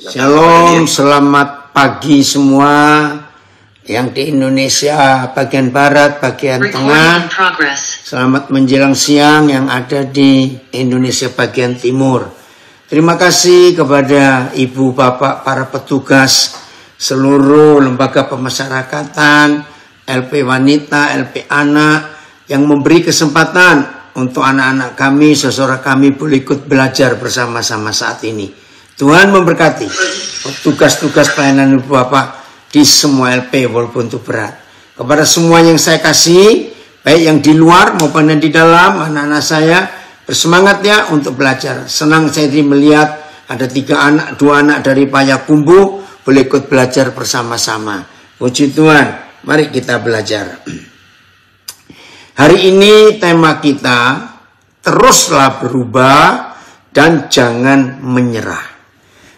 Shalom, selamat pagi semua yang di Indonesia bagian barat, bagian tengah. Selamat menjelang siang yang ada di Indonesia bagian timur. Terima kasih kepada ibu, bapak, para petugas, seluruh lembaga pemasyarakatan, LP wanita, LP anak yang memberi kesempatan untuk anak-anak kami, saudara kami boleh ikut belajar bersama-sama saat ini. Tuhan memberkati tugas-tugas pelayanan ibu bapak di semua LP walaupun itu berat. Kepada semua yang saya kasih, baik yang di luar maupun yang di dalam, anak-anak saya bersemangat ya untuk belajar. Senang saya melihat ada 2 anak dari Payakumbuh boleh ikut belajar bersama-sama. Puji Tuhan, mari kita belajar. Hari ini tema kita, teruslah berubah dan jangan menyerah.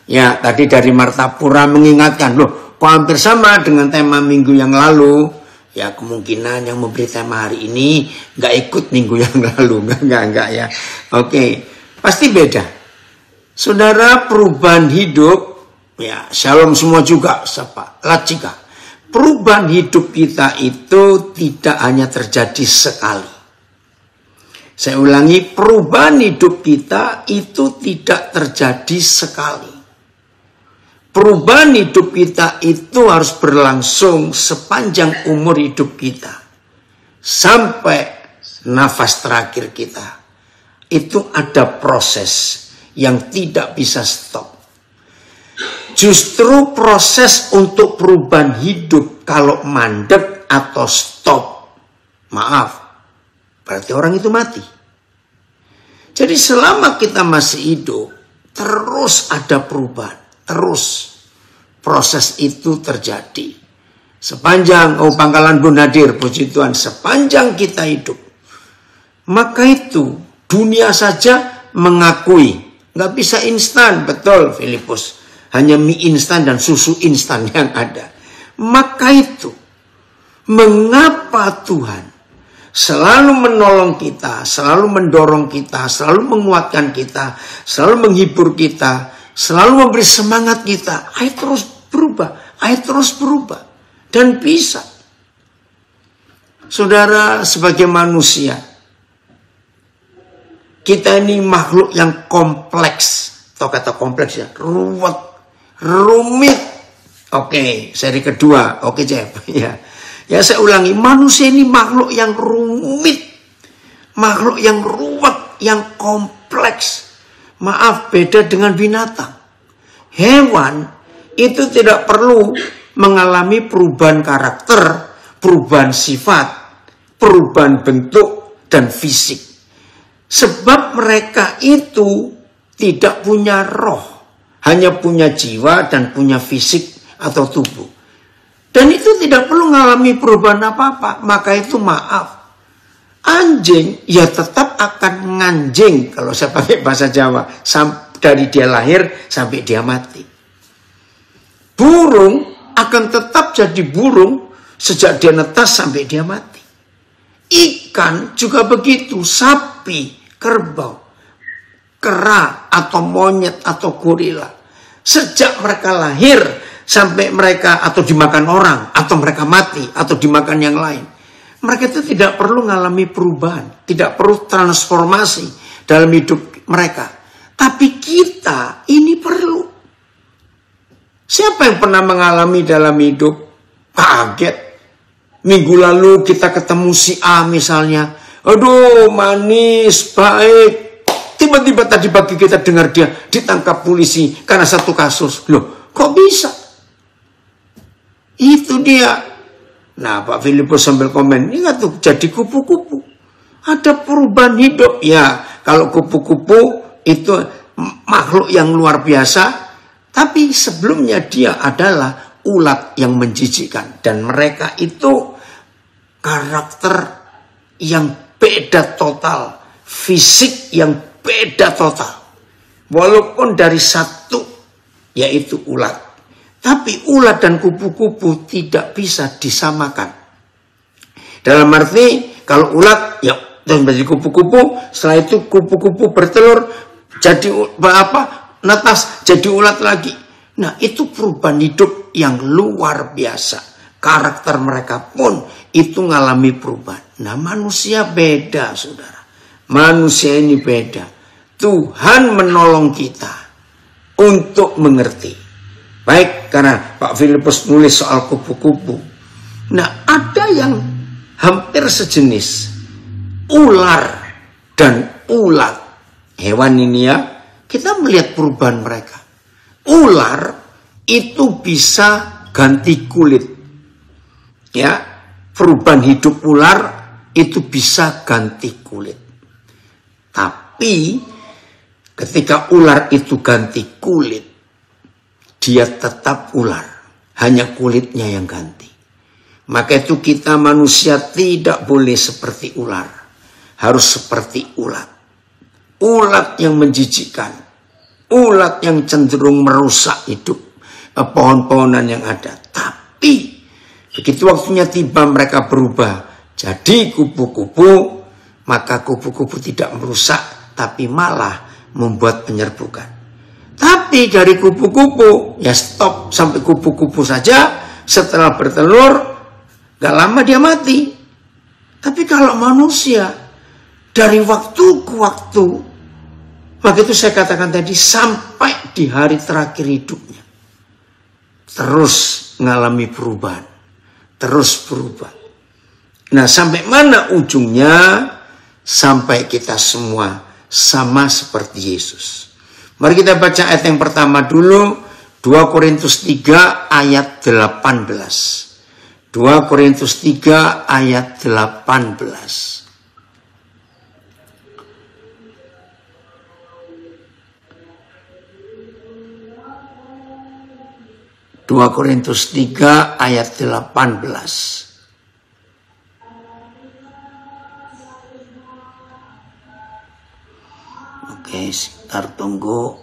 Ya, tadi dari Martapura mengingatkan, loh, kok hampir sama dengan tema minggu yang lalu. Ya, kemungkinan yang memberi tema hari ini nggak ikut minggu yang lalu. Enggak ya. Oke, pasti beda. Saudara, perubahan hidup, ya, shalom semua juga, sapa, lacika. Perubahan hidup kita itu tidak hanya terjadi sekali. Saya ulangi, perubahan hidup kita itu tidak terjadi sekali. Perubahan hidup kita itu harus berlangsung sepanjang umur hidup kita. Sampai nafas terakhir kita. Itu ada proses yang tidak bisa stop. Justru proses untuk perubahan hidup kalau mandek atau stop, maaf, berarti orang itu mati. Jadi selama kita masih hidup, terus ada perubahan, terus proses itu terjadi. Sepanjang, Pangkalan Bun hadir, puji Tuhan, sepanjang kita hidup. Maka itu dunia saja mengakui, nggak bisa instan, betul Filipus. Hanya mie instan dan susu instan yang ada. Maka itu, mengapa Tuhan selalu menolong kita, selalu mendorong kita, selalu menguatkan kita, selalu menghibur kita, selalu memberi semangat kita. Ayo terus berubah, ayo terus berubah. Dan bisa. Saudara, sebagai manusia, kita ini makhluk yang kompleks. Atau kata kompleks ya, ruwet. Rumit. Oke, seri kedua. Oke, Jeff. Ya, saya ulangi. Manusia ini makhluk yang rumit. Makhluk yang ruwet, yang kompleks. Maaf, beda dengan binatang. Hewan itu tidak perlu mengalami perubahan karakter, perubahan sifat, perubahan bentuk, dan fisik. Sebab mereka itu tidak punya roh. Hanya punya jiwa dan punya fisik atau tubuh. Dan itu tidak perlu mengalami perubahan apa-apa. Maka itu maaf. Anjing ya tetap akan nganjing. Kalau saya pakai bahasa Jawa. Dari dia lahir sampai dia mati. Burung akan tetap jadi burung. Sejak dia netas sampai dia mati. Ikan juga begitu. Sapi, kerbau, kera atau monyet atau gorila. Sejak mereka lahir sampai mereka atau dimakan orang atau mereka mati atau dimakan yang lain. Mereka itu tidak perlu mengalami perubahan, tidak perlu transformasi dalam hidup mereka. Tapi kita ini perlu. Siapa yang pernah mengalami dalam hidup kaget? Minggu lalu kita ketemu si A misalnya. Aduh, manis, baik. Tiba-tiba tadi pagi kita dengar dia ditangkap polisi karena satu kasus. Loh, kok bisa? Itu dia. Nah, Pak Filipus sambil komen, ingat tuh, jadi kupu-kupu. Ada perubahan hidup. Ya, kalau kupu-kupu itu makhluk yang luar biasa. Tapi sebelumnya dia adalah ulat yang menjijikkan. Dan mereka itu karakter yang beda total. Fisik yang beda total. Walaupun dari satu, yaitu ulat. Tapi ulat dan kupu-kupu tidak bisa disamakan. Dalam arti, kalau ulat, ya menjadi kupu-kupu, setelah itu kupu-kupu bertelur, jadi netas, jadi ulat lagi. Nah, itu perubahan hidup yang luar biasa. Karakter mereka pun itu ngalami perubahan. Nah, manusia beda, saudara. Manusia ini beda. Tuhan menolong kita untuk mengerti. Baik, karena Pak Filipus nulis soal kupu-kupu. Nah, ada yang hampir sejenis. Ular dan ulat. Hewan ini ya, kita melihat perubahan mereka. Ular itu bisa ganti kulit. Ya, perubahan hidup ular itu bisa ganti kulit. Tapi ketika ular itu ganti kulit, dia tetap ular, hanya kulitnya yang ganti. Maka itu kita manusia tidak boleh seperti ular, harus seperti ulat. Ulat yang menjijikkan, ulat yang cenderung merusak hidup pohon-pohonan yang ada. Tapi begitu waktunya tiba mereka berubah jadi kupu-kupu, maka kupu-kupu tidak merusak, tapi malah membuat penyerbukan. Tapi dari kupu-kupu, ya stop sampai kupu-kupu saja. Setelah bertelur, gak lama dia mati. Tapi kalau manusia, dari waktu ke waktu, maka itu saya katakan tadi, sampai di hari terakhir hidupnya, terus mengalami perubahan. Terus berubah. Nah, sampai mana ujungnya? Sampai kita semua sama seperti Yesus. Mari kita baca ayat yang pertama dulu, 2 Korintus 3 ayat 18. 2 Korintus 3 ayat 18. 2 Korintus 3 ayat 18. Oke, sebentar tunggu.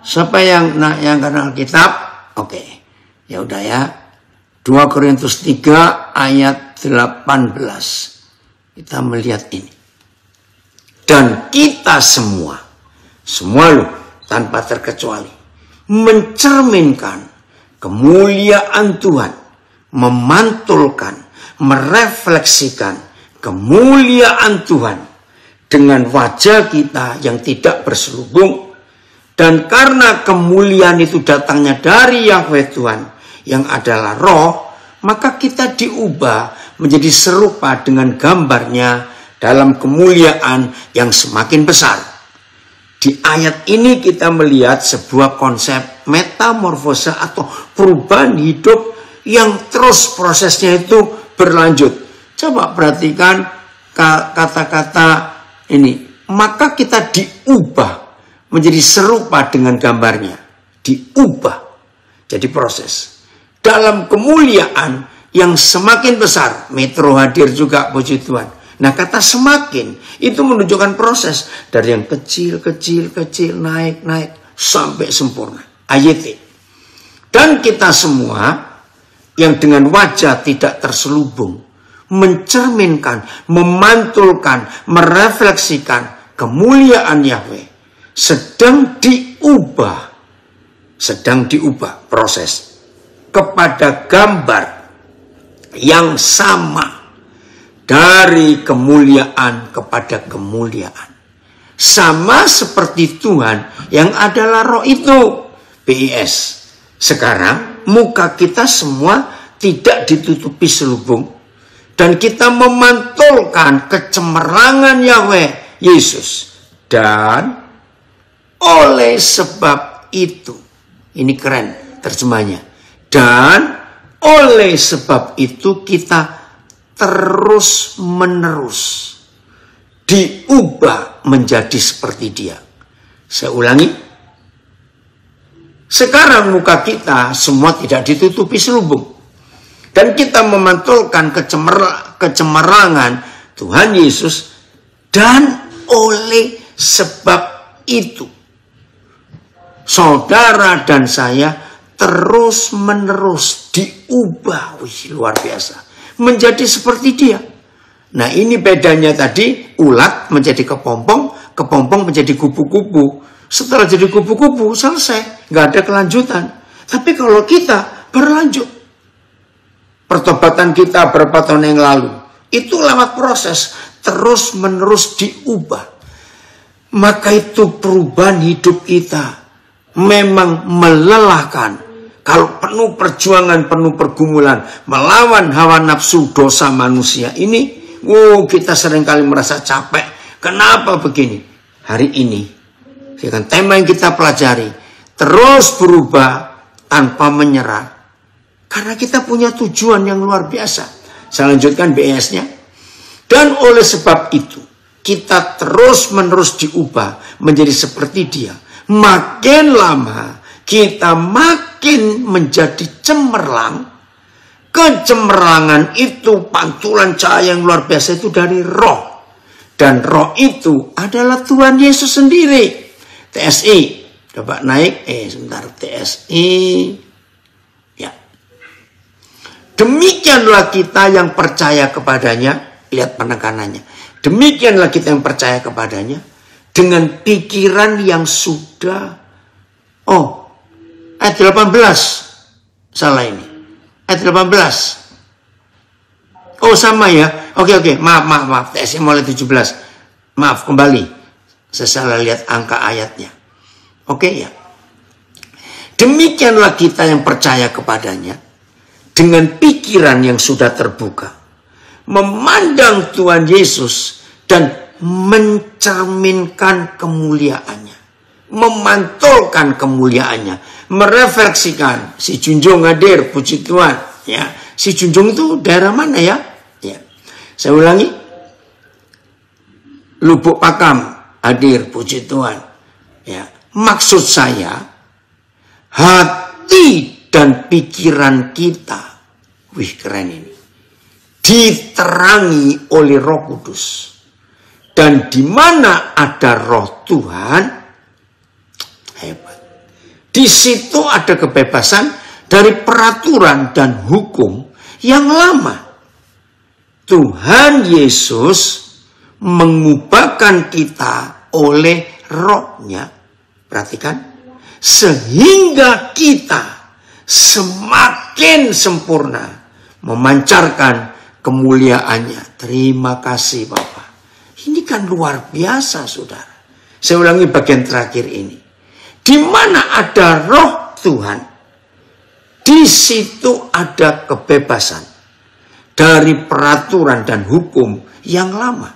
Siapa yang kenal Alkitab? Oke. Ya udah ya. 2 Korintus 3 ayat 18. Kita melihat ini. Dan kita semua loh, tanpa terkecuali, mencerminkan kemuliaan Tuhan, memantulkan, merefleksikan kemuliaan Tuhan dengan wajah kita yang tidak berselubung. Dan karena kemuliaan itu datangnya dari Yahweh Tuhan yang adalah Roh, maka kita diubah menjadi serupa dengan gambarnya dalam kemuliaan yang semakin besar. Di ayat ini kita melihat sebuah konsep metamorfosa atau perubahan hidup yang terus prosesnya itu berlanjut. Coba perhatikan kata-kata ini. Maka kita diubah menjadi serupa dengan gambarnya. Diubah. Jadi proses. Dalam kemuliaan yang semakin besar. Metro hadir juga, puji Tuhan. Nah, kata semakin itu menunjukkan proses dari yang kecil, naik, sampai sempurna. Ayat. Dan kita semua yang dengan wajah tidak terselubung, mencerminkan, memantulkan, merefleksikan kemuliaan Yahweh, sedang diubah proses kepada gambar yang sama. Dari kemuliaan kepada kemuliaan. Sama seperti Tuhan yang adalah Roh itu. PIS. Sekarang muka kita semua tidak ditutupi selubung. Dan kita memantulkan kecemerlangan Yahweh Yesus. Dan oleh sebab itu. Ini keren terjemahnya. Dan oleh sebab itu kita terus menerus diubah menjadi seperti Dia. Saya ulangi. Sekarang muka kita semua tidak ditutupi selubung. Dan kita memantulkan kecemerlangan Tuhan Yesus. Dan oleh sebab itu, saudara dan saya terus menerus diubah. Wih, luar biasa. Menjadi seperti Dia. Nah, ini bedanya tadi, ulat menjadi kepompong, kepompong menjadi kupu-kupu. Setelah jadi kupu-kupu, selesai. Nggak ada kelanjutan. Tapi kalau kita berlanjut. Pertobatan kita berapa tahun yang lalu. Itu lewat proses. Terus menerus diubah. Maka itu perubahan hidup kita. Memang melelahkan. Kalau penuh perjuangan, penuh pergumulan. Melawan hawa nafsu dosa manusia ini. Kita seringkali merasa capek. Kenapa begini? Hari ini. Tema yang kita pelajari. Terus berubah tanpa menyerah. Karena kita punya tujuan yang luar biasa. Saya lanjutkan BS-nya. Dan oleh sebab itu, kita terus-menerus diubah menjadi seperti dia. Makin lama, kita makin menjadi cemerlang. Kecemerlangan itu, pantulan cahaya yang luar biasa itu dari roh. Dan roh itu adalah Tuhan Yesus sendiri. TSI. Coba naik. Sebentar. TSI. Ya. Demikianlah kita yang percaya kepadanya. Lihat penekanannya. Demikianlah kita yang percaya kepadanya. Dengan pikiran yang sudah. Ayat 18. Salah ini. Ayat 18. Sama ya. Oke. Maaf. TSI mulai 17. Maaf, kembali. Saya salah lihat angka ayatnya. Oke ya. Demikianlah kita yang percaya kepadanya. Dengan pikiran yang sudah terbuka. Memandang Tuhan Yesus. Dan mencerminkan kemuliaannya. Memantulkan kemuliaannya. Merefleksikan. Si Junjung hadir, puji Tuhan. Ya. Si Junjung itu daerah mana ya? Saya ulangi. Lubuk Pakam hadir, puji Tuhan. Ya. Maksud saya, hati dan pikiran kita, keren ini, diterangi oleh Roh Kudus. Dan di mana ada Roh Tuhan, hebat. Di situ ada kebebasan dari peraturan dan hukum yang lama. Tuhan Yesus mengubahkan kita oleh rohnya. Perhatikan. Sehingga kita semakin sempurna memancarkan kemuliaannya. Terima kasih Bapak. Ini kan luar biasa saudara. Saya ulangi bagian terakhir ini. Di mana ada roh Tuhan. Di situ ada kebebasan. Dari peraturan dan hukum yang lama.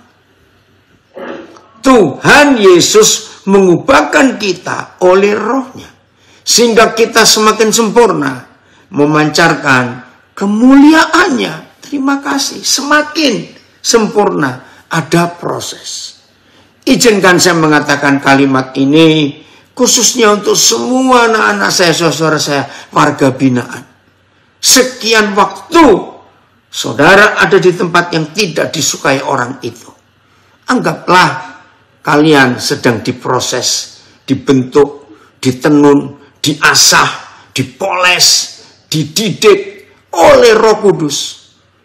Tuhan Yesus mengubahkan kita oleh rohnya. Sehingga kita semakin sempurna. Memancarkan kemuliaannya. Terima kasih. Semakin sempurna. Ada proses. Izinkan saya mengatakan kalimat ini. Khususnya untuk semua anak-anak saya, saudara saya. Warga binaan. Sekian waktu. Saudara ada di tempat yang tidak disukai orang itu. Anggaplah kalian sedang diproses, dibentuk, ditenun, diasah, dipoles, dididik oleh Roh Kudus.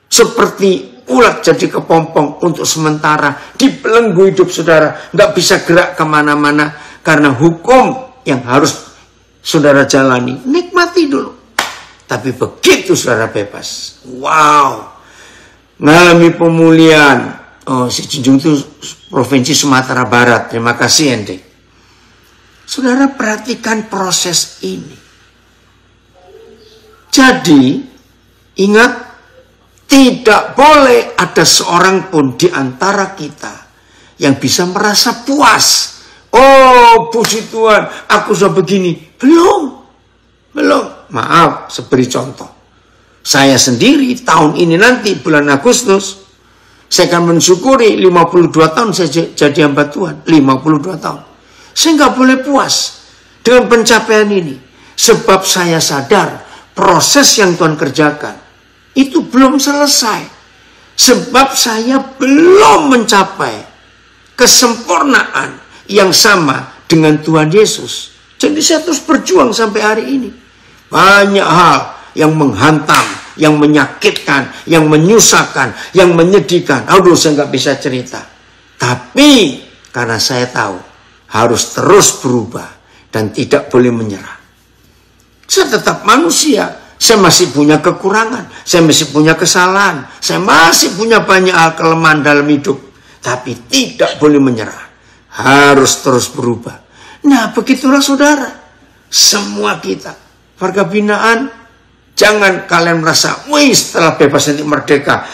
Seperti ulat jadi kepompong untuk sementara. Dibelenggu hidup saudara. Nggak bisa gerak kemana-mana. Karena hukum yang harus saudara jalani. Nikmati dulu. Tapi begitu saudara bebas. Wow. Ngalami pemulihan. Si Junjung itu Provinsi Sumatera Barat. Terima kasih ente. Saudara perhatikan proses ini. Jadi, ingat. Tidak boleh ada seorang pun di antara kita. Yang bisa merasa puas. Puji Tuhan. Aku sudah begini. Belum. Maaf, seberi contoh. Saya sendiri tahun ini nanti bulan Agustus. Saya akan mensyukuri 52 tahun saya jadi hamba Tuhan. 52 tahun. Saya nggak boleh puas dengan pencapaian ini. Sebab saya sadar proses yang Tuhan kerjakan itu belum selesai. Sebab saya belum mencapai kesempurnaan yang sama dengan Tuhan Yesus. Jadi saya terus berjuang sampai hari ini. Banyak hal yang menghantam, yang menyakitkan, yang menyusahkan, yang menyedihkan. Aduh, saya nggak bisa cerita. Tapi karena saya tahu harus terus berubah dan tidak boleh menyerah. Saya tetap manusia, saya masih punya kekurangan, saya masih punya kesalahan, saya masih punya banyak hal kelemahan dalam hidup, tapi tidak boleh menyerah, harus terus berubah. Nah, begitulah saudara, semua kita warga binaan, jangan kalian merasa, wih setelah bebas nanti merdeka,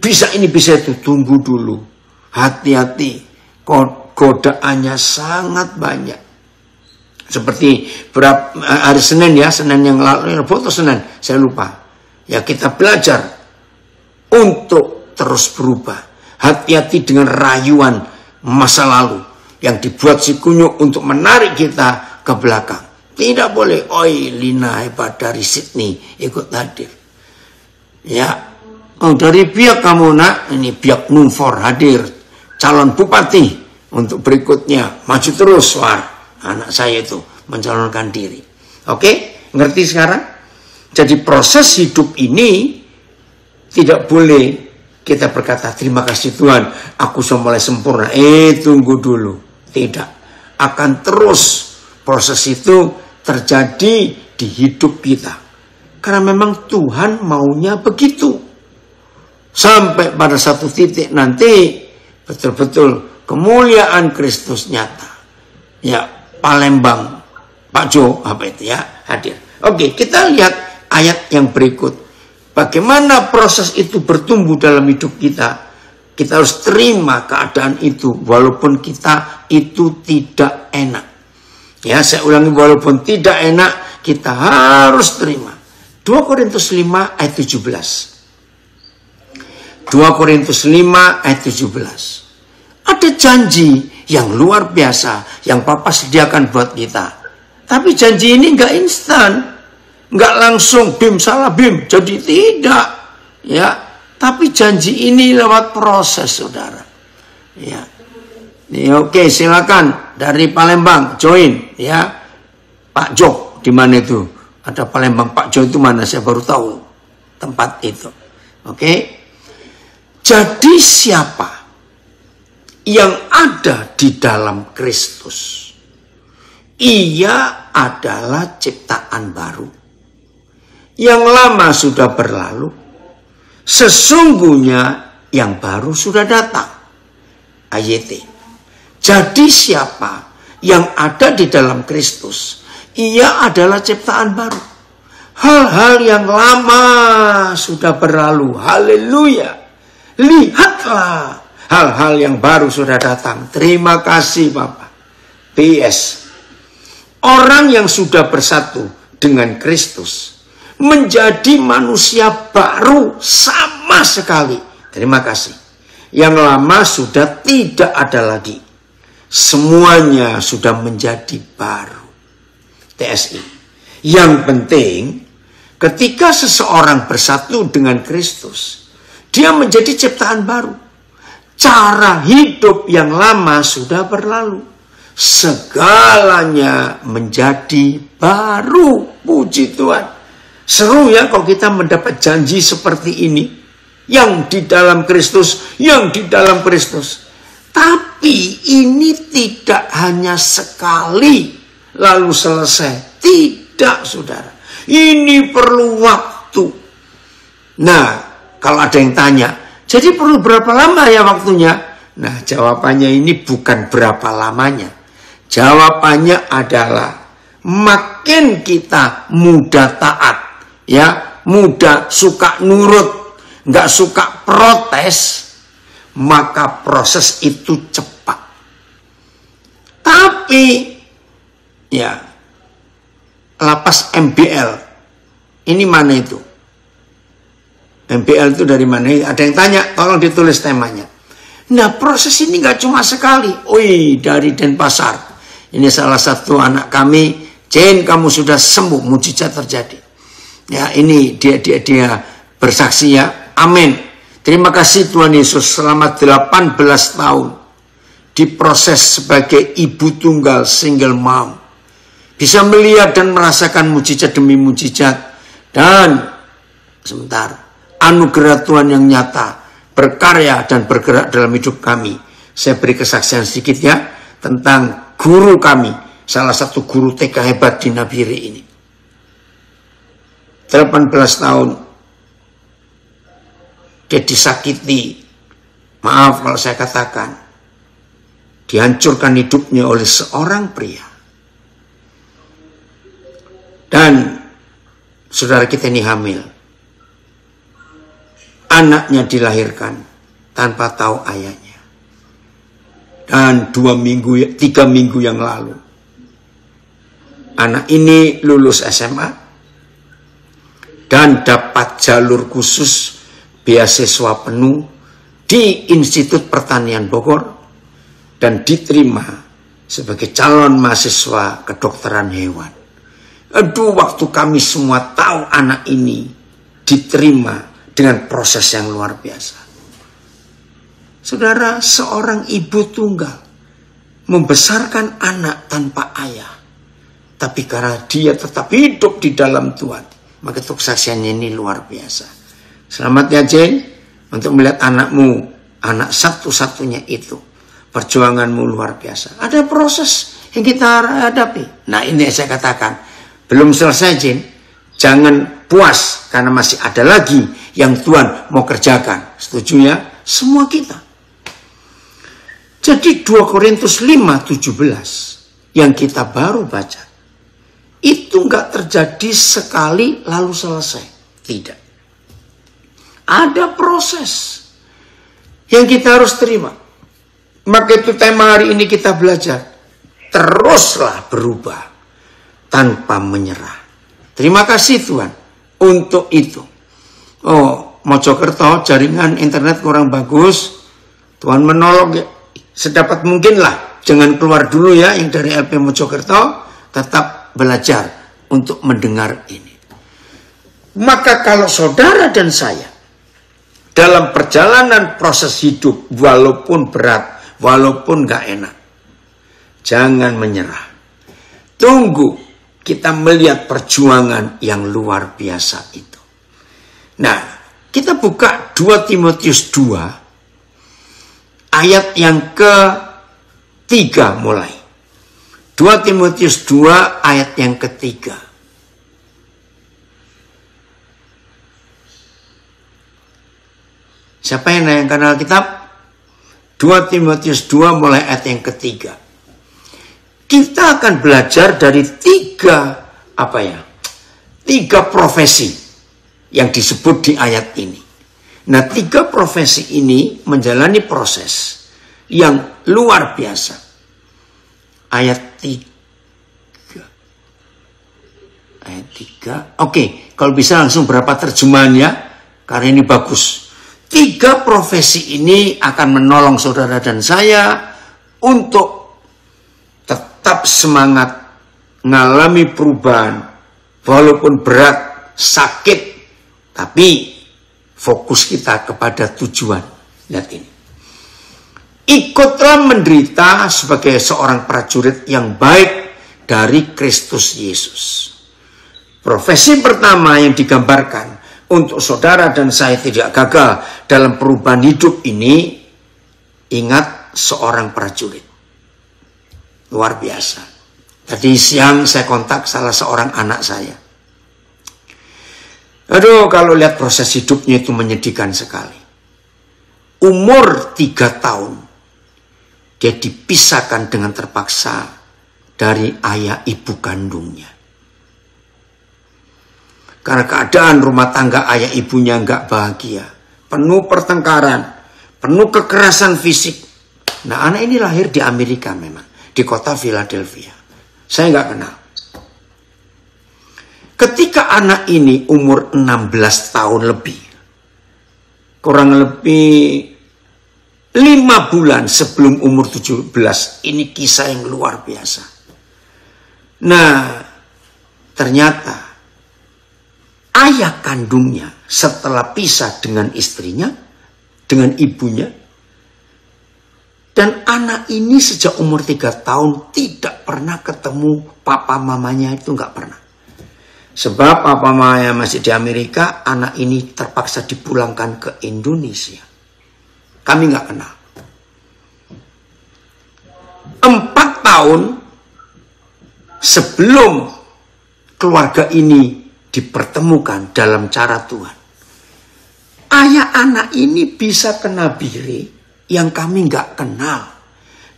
bisa ini bisa itu. Tunggu dulu, hati-hati, godaannya sangat banyak. Seperti hari Senin ya, Senin yang lalu, foto Senin, saya lupa. Ya, kita belajar untuk terus berubah. Hati-hati dengan rayuan masa lalu yang dibuat si kunyuk untuk menarik kita ke belakang. Tidak boleh, oi Lina hebat dari Sydney ikut hadir. Ya, dari Biak kamu nak, ini Biak Numfor hadir. Calon bupati untuk berikutnya, maju terus War. Anak saya itu mencalonkan diri. Oke, ngerti sekarang? Jadi proses hidup ini tidak boleh kita berkata terima kasih Tuhan, aku sudah mulai sempurna. Tunggu dulu. Tidak. Akan terus proses itu terjadi di hidup kita. Karena memang Tuhan maunya begitu. Sampai pada satu titik nanti betul-betul kemuliaan Kristus nyata. Ya, Palembang, Pak Jo, apa itu ya, hadir. Oke, kita lihat ayat yang berikut. Bagaimana proses itu bertumbuh dalam hidup kita. Kita harus terima keadaan itu, walaupun kita itu tidak enak. Ya, saya ulangi, walaupun tidak enak, kita harus terima. 2 Korintus 5 ayat 17. 2 Korintus 5 ayat 17. Ada janji yang luar biasa yang Papa sediakan buat kita. Tapi janji ini nggak instan, nggak langsung bim salah bim, jadi tidak. Ya, tapi janji ini lewat proses, saudara. Ya, oke, silakan dari Palembang join, ya. Pak Jo, di mana itu? Ada Palembang, Pak Jo itu mana? Saya baru tahu tempat itu. Oke. Jadi siapa yang ada di dalam Kristus? Ia adalah ciptaan baru. Yang lama sudah berlalu, sesungguhnya yang baru sudah datang. AYT. Jadi siapa yang ada di dalam Kristus? Ia adalah ciptaan baru. Hal-hal yang lama sudah berlalu. Haleluya. Lihatlah, hal-hal yang baru sudah datang. Terima kasih Bapak. PS. Orang yang sudah bersatu dengan Kristus menjadi manusia baru sama sekali. Terima kasih. Yang lama sudah tidak ada lagi. Semuanya sudah menjadi baru. TSI. Yang penting, ketika seseorang bersatu dengan Kristus, dia menjadi ciptaan baru. Cara hidup yang lama sudah berlalu. Segalanya menjadi baru. Puji Tuhan. Seru ya kalau kita mendapat janji seperti ini. Yang di dalam Kristus, yang di dalam Kristus. Tapi ini tidak hanya sekali lalu selesai. Tidak, saudara. Ini perlu waktu. Nah, kalau ada yang tanya, jadi perlu berapa lama ya waktunya? Nah, jawabannya ini bukan berapa lamanya. Jawabannya adalah makin kita mudah taat, ya, mudah suka nurut, nggak suka protes, maka proses itu cepat. Tapi, ya, lapas MBL, ini mana itu? MBL itu dari mana? Ada yang tanya, tolong ditulis temanya. Nah, proses ini nggak cuma sekali. Wih, dari Denpasar. Ini salah satu anak kami. Jane, kamu sudah sembuh, mujizat terjadi. Ya, ini dia bersaksi ya. Amin. Terima kasih Tuhan Yesus, selama 18 tahun diproses sebagai ibu tunggal, single mom. Bisa melihat dan merasakan mujizat demi mujizat. Dan sebentar, anugerah Tuhan yang nyata, berkarya dan bergerak dalam hidup kami. Saya beri kesaksian sedikit ya, tentang guru kami, salah satu guru TK hebat di Nabire ini. 18 tahun dia disakiti, maaf kalau saya katakan, dihancurkan hidupnya oleh seorang pria. Dan saudara kita ini hamil. Anaknya dilahirkan tanpa tahu ayahnya. Dan 3 minggu yang lalu, anak ini lulus SMA dan dapat jalur khusus beasiswa penuh di Institut Pertanian Bogor dan diterima sebagai calon mahasiswa kedokteran hewan. Aduh, waktu kami semua tahu anak ini diterima dengan proses yang luar biasa. Saudara, seorang ibu tunggal membesarkan anak tanpa ayah. Tapi karena dia tetap hidup di dalam Tuhan, maka kesaksiannya ini luar biasa. Selamat ya Jane, untuk melihat anakmu, anak satu-satunya itu. Perjuanganmu luar biasa. Ada proses yang kita hadapi. Nah ini saya katakan, belum selesai Jane. Jangan puas karena masih ada lagi yang Tuhan mau kerjakan. Setuju ya? Semua kita. Jadi 2 Korintus 5:17 yang kita baru baca, itu nggak terjadi sekali lalu selesai. Tidak. Ada proses yang kita harus terima. Maka itu tema hari ini kita belajar. Teruslah berubah tanpa menyerah. Terima kasih Tuhan untuk itu. Oh, Mojokerto jaringan internet kurang bagus. Tuhan menolong ya. Sedapat mungkin lah. Jangan keluar dulu ya yang dari LP Mojokerto. Tetap belajar untuk mendengar ini. Maka kalau saudara dan saya dalam perjalanan proses hidup, walaupun berat, walaupun gak enak, jangan menyerah. Tunggu kita melihat perjuangan yang luar biasa itu. Nah, kita buka 2 Timotius 2 ayat yang ke-3 mulai. 2 Timotius 2 ayat yang ke-3. Siapa yang kenal kitab? 2 Timotius 2 mulai ayat yang ke-3. Kita akan belajar dari 3 profesi yang disebut di ayat ini. Nah, 3 profesi ini menjalani proses yang luar biasa. Ayat 3. Ayat 3. Oke, kalau bisa langsung berapa terjemahan ya? Karena ini bagus. 3 profesi ini akan menolong saudara dan saya untuk tetap semangat mengalami perubahan. Walaupun berat, sakit, tapi fokus kita kepada tujuan. Lihat ini. Ikutlah menderita sebagai seorang prajurit yang baik dari Kristus Yesus. Profesi pertama yang digambarkan untuk saudara dan saya tidak gagal dalam perubahan hidup ini, ingat seorang prajurit. Luar biasa. Tadi siang saya kontak salah seorang anak saya. Aduh, kalau lihat proses hidupnya itu menyedihkan sekali. Umur 3 tahun, dia dipisahkan dengan terpaksa dari ayah ibu kandungnya. Karena keadaan rumah tangga ayah ibunya nggak bahagia. Penuh pertengkaran, penuh kekerasan fisik. Nah, anak ini lahir di Amerika memang. Di kota Philadelphia. Saya nggak kenal. Ketika anak ini umur 16 tahun lebih, kurang lebih 5 bulan sebelum umur 17, ini kisah yang luar biasa. Nah, ternyata ayah kandungnya setelah pisah dengan istrinya, dengan ibunya, dan anak ini sejak umur 3 tahun tidak pernah ketemu papa mamanya, itu nggak pernah. Sebab papa mamanya masih di Amerika, anak ini terpaksa dipulangkan ke Indonesia. Kami nggak kenal. 4 tahun sebelum keluarga ini dipertemukan dalam cara Tuhan. Ayah anak ini bisa kena biri yang kami nggak kenal.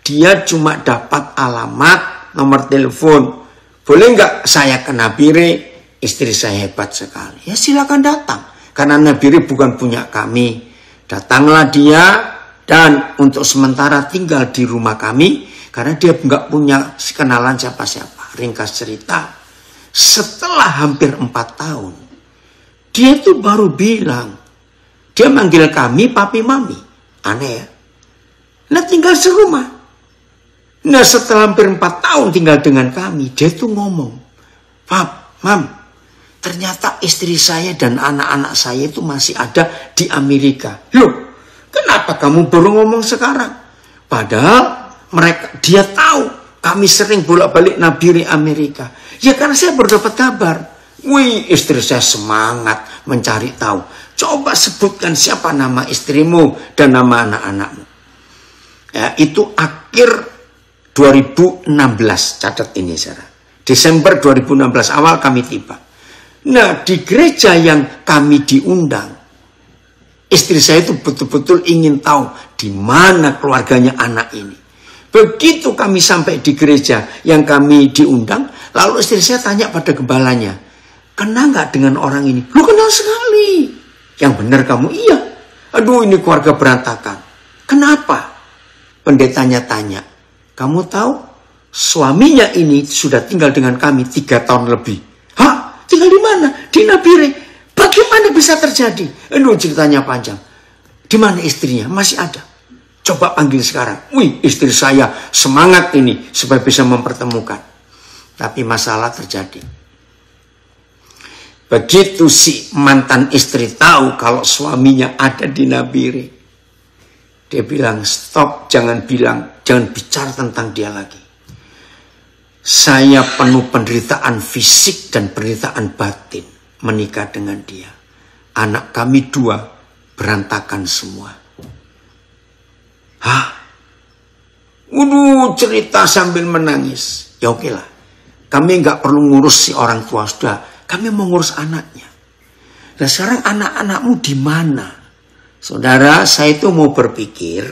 Dia cuma dapat alamat, nomor telepon. Boleh nggak saya kena biri? Istri saya hebat sekali. Ya silakan datang. Karena nabire bukan punya kami. Datanglah dia dan untuk sementara tinggal di rumah kami. Karena dia nggak punya kenalan siapa-siapa. Ringkas cerita. Setelah hampir 4 tahun. Dia tuh baru bilang. Dia manggil kami papi mami. Aneh ya. Nah tinggal serumah. Nah setelah hampir 4 tahun tinggal dengan kami, dia tuh ngomong, Pap, Mam, ternyata istri saya dan anak-anak saya itu masih ada di Amerika. Loh, kenapa kamu baru ngomong sekarang? Padahal dia tahu kami sering bolak-balik nabiri Amerika. Ya karena saya baru dapat kabar. Wih, istri saya semangat mencari tahu. Coba sebutkan siapa nama istrimu dan nama anak-anakmu. Ya, itu akhir 2016, catat ini saudara. Desember 2016 awal kami tiba. Nah di gereja yang kami diundang, istri saya itu betul-betul ingin tahu di mana keluarganya anak ini. Begitu kami sampai di gereja yang kami diundang, lalu istri saya tanya pada gembalanya, kenal nggak dengan orang ini? Lu kenal sekali. Yang benar kamu? Iya. Aduh ini keluarga berantakan. Kenapa? Pendetanya tanya, kamu tahu suaminya ini sudah tinggal dengan kami 3 tahun lebih. Hah? Tinggal di mana? Di Nabire. Bagaimana bisa terjadi? Aduh ceritanya panjang. Di mana istrinya? Masih ada. Coba panggil sekarang. Wih, istri saya semangat ini supaya bisa mempertemukan. Tapi masalah terjadi. Begitu si mantan istri tahu kalau suaminya ada di Nabire, dia bilang, stop, jangan bicara tentang dia lagi. Saya penuh penderitaan fisik dan penderitaan batin menikah dengan dia. Anak kami 2 berantakan semua. Hah? Cerita sambil menangis. Ya oke lah. Kami nggak perlu ngurus si orang tua sudah. Kami mau ngurus anaknya. Nah sekarang anak-anakmu di mana? Saudara, saya itu mau berpikir,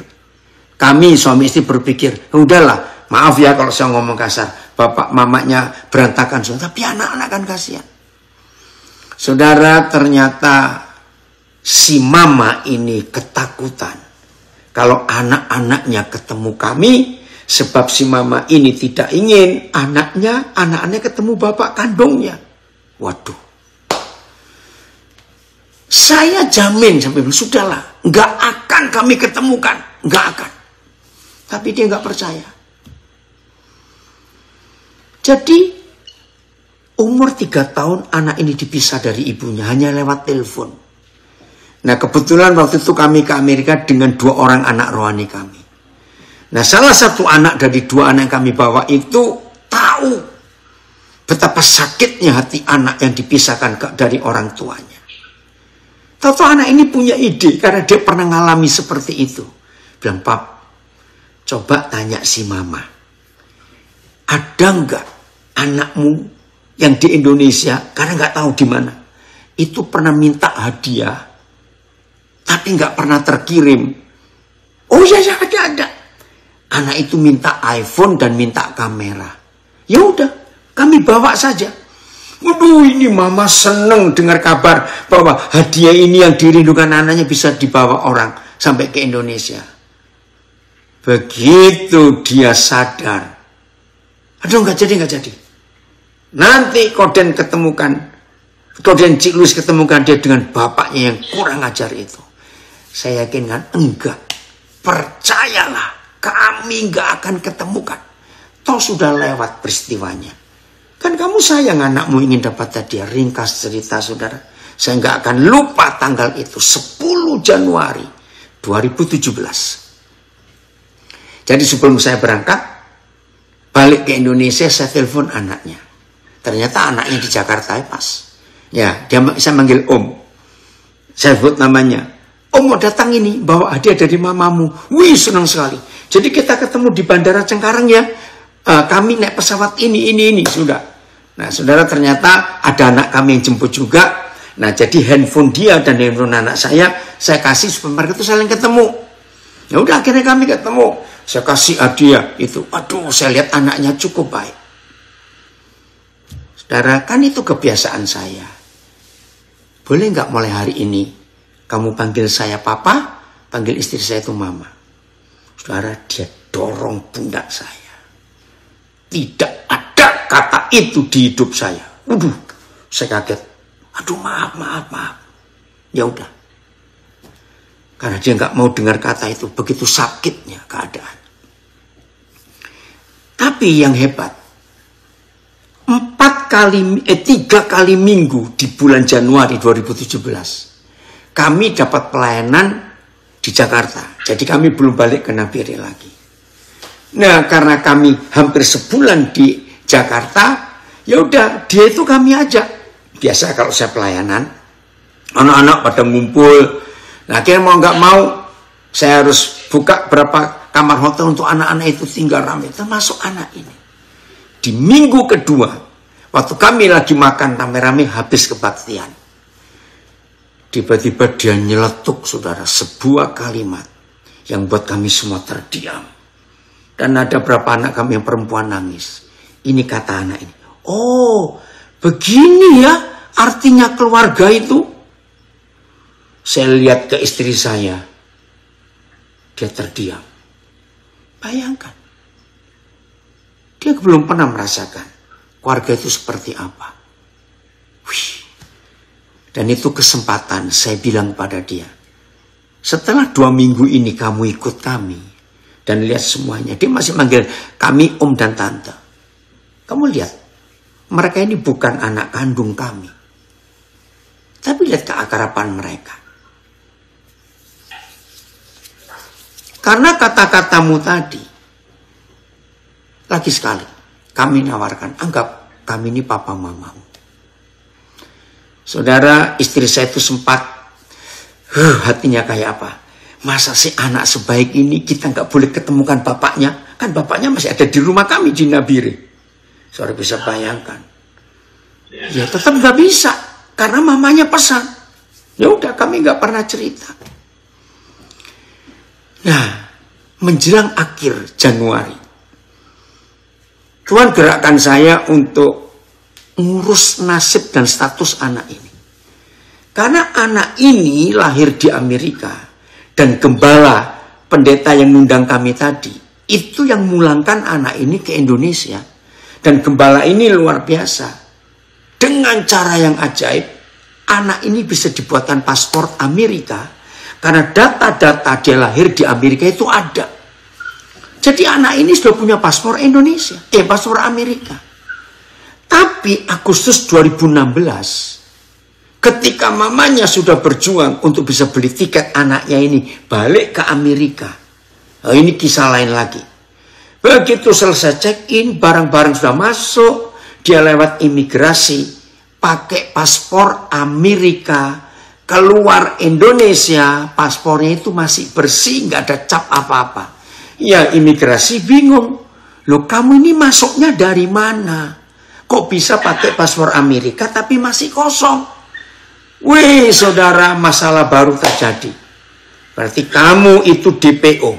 kami suami istri berpikir, udahlah, maaf ya kalau saya ngomong kasar, bapak mamanya berantakan, tapi anak-anak kan kasihan. Saudara, ternyata si mama ini ketakutan kalau anak-anaknya ketemu kami, sebab si mama ini tidak ingin anak-anaknya ketemu bapak kandungnya. Waduh. Saya jamin sampai sudahlah, nggak akan kami ketemukan, nggak akan. Tapi dia nggak percaya. Jadi umur 3 tahun anak ini dipisah dari ibunya hanya lewat telepon. Nah kebetulan waktu itu kami ke Amerika dengan 2 orang anak rohani kami. Nah salah satu anak dari 2 anak yang kami bawa itu tahu betapa sakitnya hati anak yang dipisahkan dari orang tuanya. Tahu anak ini punya ide karena dia pernah ngalami seperti itu. Bilang, Pap, coba tanya si mama. Ada nggak anakmu yang di Indonesia, karena nggak tahu di mana, itu pernah minta hadiah, tapi nggak pernah terkirim. Oh ya ada. Anak itu minta iPhone dan minta kamera. Ya udah, kami bawa saja. Waduh, ini mama seneng dengar kabar bahwa hadiah ini yang dirindukan anaknya bisa dibawa orang sampai ke Indonesia. Begitu dia sadar, aduh nggak jadi. Nanti Koden Cik Luis ketemukan dia dengan bapaknya yang kurang ajar itu. Saya yakin kan enggak. Percayalah, kami nggak akan ketemukan. Toh sudah lewat peristiwanya. Kan kamu sayang anakmu ingin dapat hadiah. Ringkas cerita saudara, saya nggak akan lupa tanggal itu, 10 Januari 2017. Jadi sebelum saya berangkat balik ke Indonesia, saya telepon anaknya. Ternyata anaknya di Jakarta pas. Ya, saya manggil Om. Saya sebut namanya. Om mau datang ini, bawa hadiah dari mamamu. Wih, senang sekali. Jadi kita ketemu di Bandara Cengkareng ya. kami naik pesawat ini, sudah. Nah, saudara, ternyata ada anak kami yang jemput juga. Nah, jadi handphone dia dan handphone anak saya kasih supaya mereka itu saling ketemu. Ya udah, akhirnya kami ketemu. Saya kasih hadiah itu. Aduh, saya lihat anaknya cukup baik. Saudara, kan itu kebiasaan saya. Boleh nggak mulai hari ini kamu panggil saya papa, panggil istri saya itu mama. Saudara, dia dorong pundak saya. Tidak ada kata itu di hidup saya. Waduh, saya kaget. Aduh, maaf. Ya udah. Karena dia nggak mau dengar kata itu, begitu sakitnya keadaan. Tapi yang hebat, 3 kali minggu di bulan Januari 2017, kami dapat pelayanan di Jakarta. Jadi kami belum balik ke Nabire lagi. Nah, karena kami hampir sebulan di Jakarta, ya udah, dia itu kami ajak. Biasa kalau saya pelayanan, anak-anak pada ngumpul. Nah, akhirnya mau nggak mau, saya harus buka berapa kamar hotel untuk anak-anak itu tinggal ramai, termasuk anak ini. Di minggu kedua, waktu kami lagi makan rame-rame habis kebaktian, tiba-tiba dia nyeletuk, saudara, sebuah kalimat yang buat kami semua terdiam. Dan ada beberapa anak kami yang perempuan nangis. Ini kata anak ini, oh begini ya artinya keluarga itu. Saya lihat ke istri saya, dia terdiam. Bayangkan. Dia belum pernah merasakan keluarga itu seperti apa. Wih. Dan itu kesempatan saya bilang pada dia. Setelah 2 minggu ini kamu ikut kami. Dan lihat semuanya. Dia masih manggil kami om dan tante. Kamu lihat. Mereka ini bukan anak kandung kami. Tapi lihat keakraban mereka. Karena kata-katamu tadi. Lagi sekali, kami nawarkan, anggap kami ini papa mamamu. Saudara, istri saya itu sempat, hatinya kayak apa? Masa sih anak sebaik ini kita nggak boleh ketemukan bapaknya? Kan bapaknya masih ada di rumah kami di Nabire. Saudara bisa bayangkan. Ya tetap nggak bisa, karena mamanya pesan. Ya udah, kami nggak pernah cerita. Nah, menjelang akhir Januari, Tuhan gerakkan saya untuk ngurus nasib dan status anak ini. Karena anak ini lahir di Amerika. Dan gembala pendeta yang ngundang kami tadi, itu yang mulangkan anak ini ke Indonesia. Dan gembala ini luar biasa. Dengan cara yang ajaib, anak ini bisa dibuatkan paspor Amerika. Karena data-data dia lahir di Amerika itu ada. Jadi anak ini sudah punya paspor Indonesia, paspor Amerika. Tapi Agustus 2016, ketika mamanya sudah berjuang untuk bisa beli tiket anaknya ini balik ke Amerika. Nah, ini kisah lain lagi. Begitu selesai check-in, barang-barang sudah masuk, dia lewat imigrasi, pakai paspor Amerika, keluar Indonesia, paspornya itu masih bersih, nggak ada cap apa-apa. Ya, imigrasi bingung. Loh, kamu ini masuknya dari mana? Kok bisa pakai paspor Amerika tapi masih kosong? Wih, saudara, masalah baru terjadi. Berarti kamu itu DPO.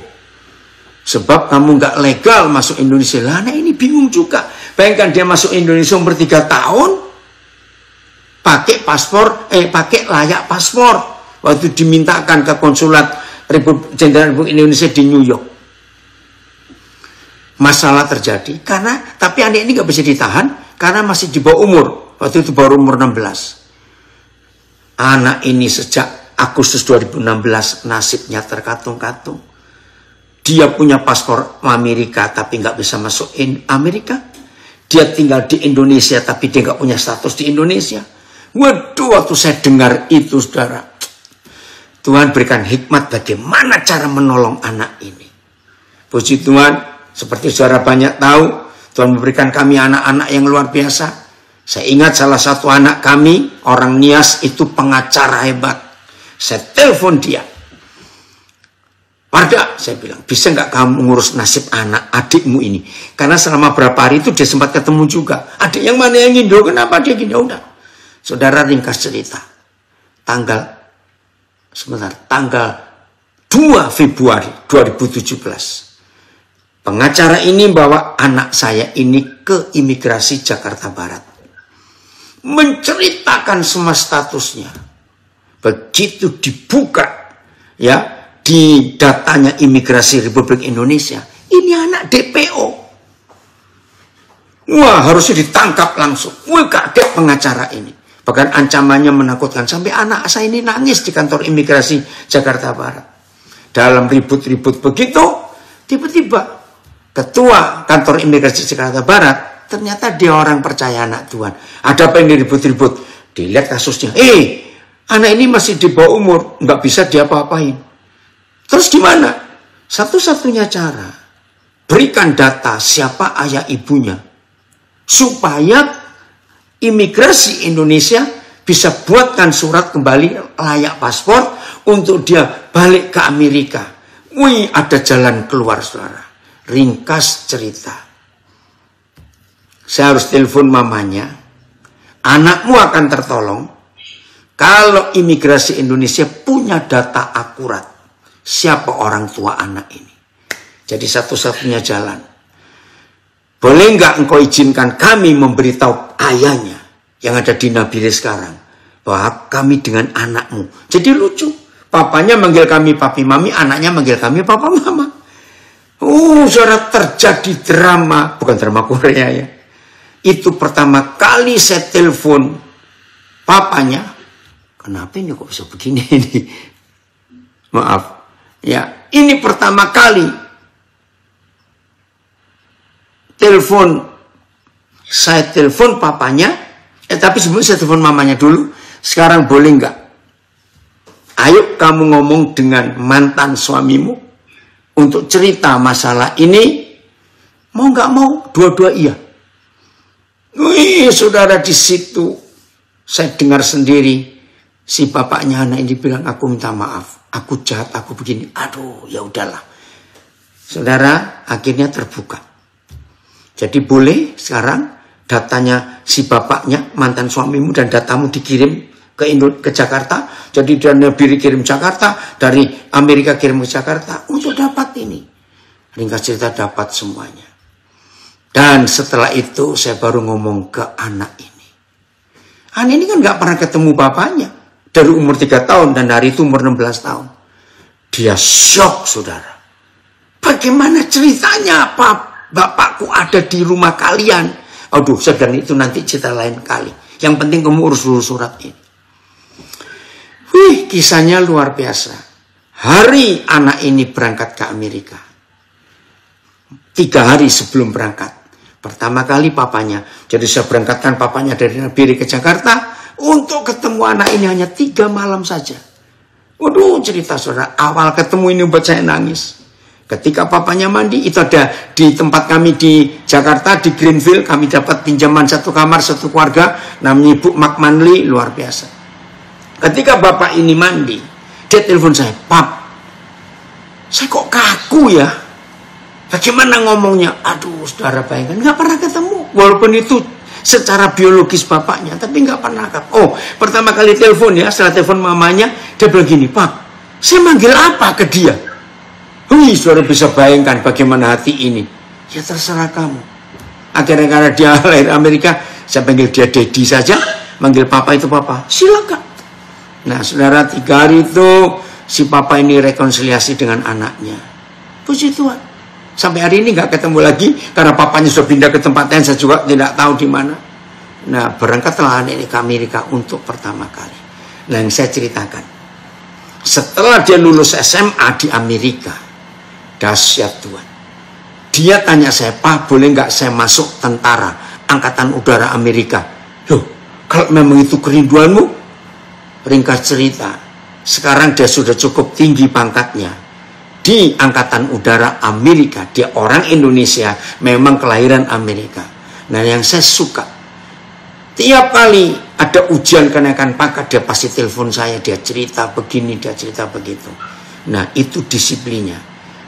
Sebab kamu nggak legal masuk Indonesia. Lah, nah ini bingung juga. Bayangkan dia masuk Indonesia umur 3 tahun. Pakai paspor, pakai layak paspor. Waktu dimintakan ke konsulat Jenderal Republik Indonesia di New York. Masalah terjadi tapi anak ini nggak bisa ditahan karena masih di bawah umur. Waktu itu baru umur 16. Anak ini sejak Agustus 2016 nasibnya terkatung-katung. Dia punya paspor Amerika tapi nggak bisa masuk Amerika. Dia tinggal di Indonesia tapi dia nggak punya status di Indonesia. Waduh, waktu saya dengar itu, saudara, Tuhan berikan hikmat bagaimana cara menolong anak ini. Puji Tuhan. Seperti saudara banyak tahu, Tuhan memberikan kami anak-anak yang luar biasa. Saya ingat salah satu anak kami, orang Nias itu pengacara hebat. Saya telepon dia. Wardah, saya bilang, bisa nggak kamu ngurus nasib anak adikmu ini? Karena selama berapa hari itu dia sempat ketemu juga. Adik yang mana yang Indo, kenapa dia gini? Udah. Saudara, ringkas cerita. Tanggal 2 Februari 2017. Pengacara ini bawa anak saya ini ke imigrasi Jakarta Barat. Menceritakan semua statusnya. Begitu dibuka, ya, di datanya imigrasi Republik Indonesia, ini anak DPO. Wah, harusnya ditangkap langsung. Wah, kaget pengacara ini. Bahkan ancamannya menakutkan. Sampai anak saya ini nangis di kantor imigrasi Jakarta Barat. Dalam ribut-ribut begitu, tiba-tiba ketua kantor imigrasi Jakarta Barat, ternyata dia orang percaya anak Tuhan. Ada apa yang diribut-ribut? Dilihat kasusnya. Anak ini masih di bawah umur, nggak bisa diapa-apain. Terus gimana? Satu-satunya cara, berikan data siapa ayah ibunya, supaya imigrasi Indonesia bisa buatkan surat kembali layak paspor untuk dia balik ke Amerika. Wih, ada jalan keluar, saudara. Ringkas cerita. Saya harus telepon mamanya. Anakmu akan tertolong kalau imigrasi Indonesia punya data akurat. Siapa orang tua anak ini? Jadi satu-satunya jalan. Boleh nggak engkau izinkan kami memberitahu ayahnya yang ada di Nabire sekarang bahwa kami dengan anakmu. Jadi lucu. Papanya manggil kami papi mami, anaknya manggil kami papa mama. Saudara, terjadi drama, bukan drama Korea ya. Itu pertama kali saya telepon papanya. Kenapa ini kok bisa begini ini? Maaf. Ya, ini pertama kali saya telepon papanya, tapi sebelum saya telepon mamanya dulu, sekarang boleh nggak? Ayo kamu ngomong dengan mantan suamimu untuk cerita masalah ini, mau nggak mau, dua-dua iya. Wih, saudara, di situ saya dengar sendiri si bapaknya anak ini bilang, aku minta maaf. Aku jahat, aku begini. Aduh, ya udahlah. Saudara, akhirnya terbuka. Jadi boleh sekarang datanya si bapaknya, mantan suamimu, dan datamu dikirim ke Jakarta. Jadi dari Nabire kirim Jakarta, dari Amerika kirim ke Jakarta untuk dapat ini. Ringkas cerita, dapat semuanya. Dan setelah itu saya baru ngomong ke anak ini. Anak ini kan gak pernah ketemu bapaknya. Dari umur 3 tahun dan hari itu umur 16 tahun. Dia syok, saudara. Bagaimana ceritanya? Bapakku ada di rumah kalian. Aduh, saya bilang itu nanti cerita lain kali. Yang penting kamu urus dulu surat ini. Wih, kisahnya luar biasa. Hari anak ini berangkat ke Amerika. 3 hari sebelum berangkat. Pertama kali papanya. Jadi saya berangkatkan papanya dari Nabire ke Jakarta. Untuk ketemu anak ini hanya 3 malam saja. Waduh, cerita saudara. Awal ketemu ini buat saya nangis. Ketika papanya mandi, itu ada di tempat kami di Jakarta, di Greenfield. Kami dapat pinjaman 1 kamar, 1 keluarga. Namanya Ibu Makmanli, luar biasa. Ketika bapak ini mandi, dia telepon saya. Pap, saya kok kaku ya? Bagaimana ngomongnya? Aduh, saudara, bayangkan. Gak pernah ketemu. Walaupun itu secara biologis bapaknya, tapi nggak pernah. Pertama kali telepon ya, setelah telepon mamanya, dia bilang gini, Pak, saya manggil apa ke dia? Wih, saudara bisa bayangkan bagaimana hati ini. Ya terserah kamu. Akhirnya karena dia lahir Amerika, saya panggil dia Daddy saja, manggil papa itu papa, silakan. Nah, saudara, 3 hari itu si papa ini rekonsiliasi dengan anaknya. Puji Tuhan. Sampai hari ini nggak ketemu lagi karena papanya sudah pindah ke tempat lain, saya juga tidak tahu di mana. Nah, berangkatlah anak ini ke Amerika untuk pertama kali. Nah, yang saya ceritakan, setelah dia lulus SMA di Amerika, dahsyat Tuhan. Dia tanya saya, Pak, boleh nggak saya masuk tentara Angkatan Udara Amerika? Loh, kalau memang itu kerinduanmu, ringkas cerita, sekarang dia sudah cukup tinggi pangkatnya. Di Angkatan Udara Amerika, dia orang Indonesia, memang kelahiran Amerika. Nah, yang saya suka, tiap kali ada ujian kenaikan pangkat, dia pasti telepon saya, dia cerita begini, dia cerita begitu. Nah, itu disiplinnya.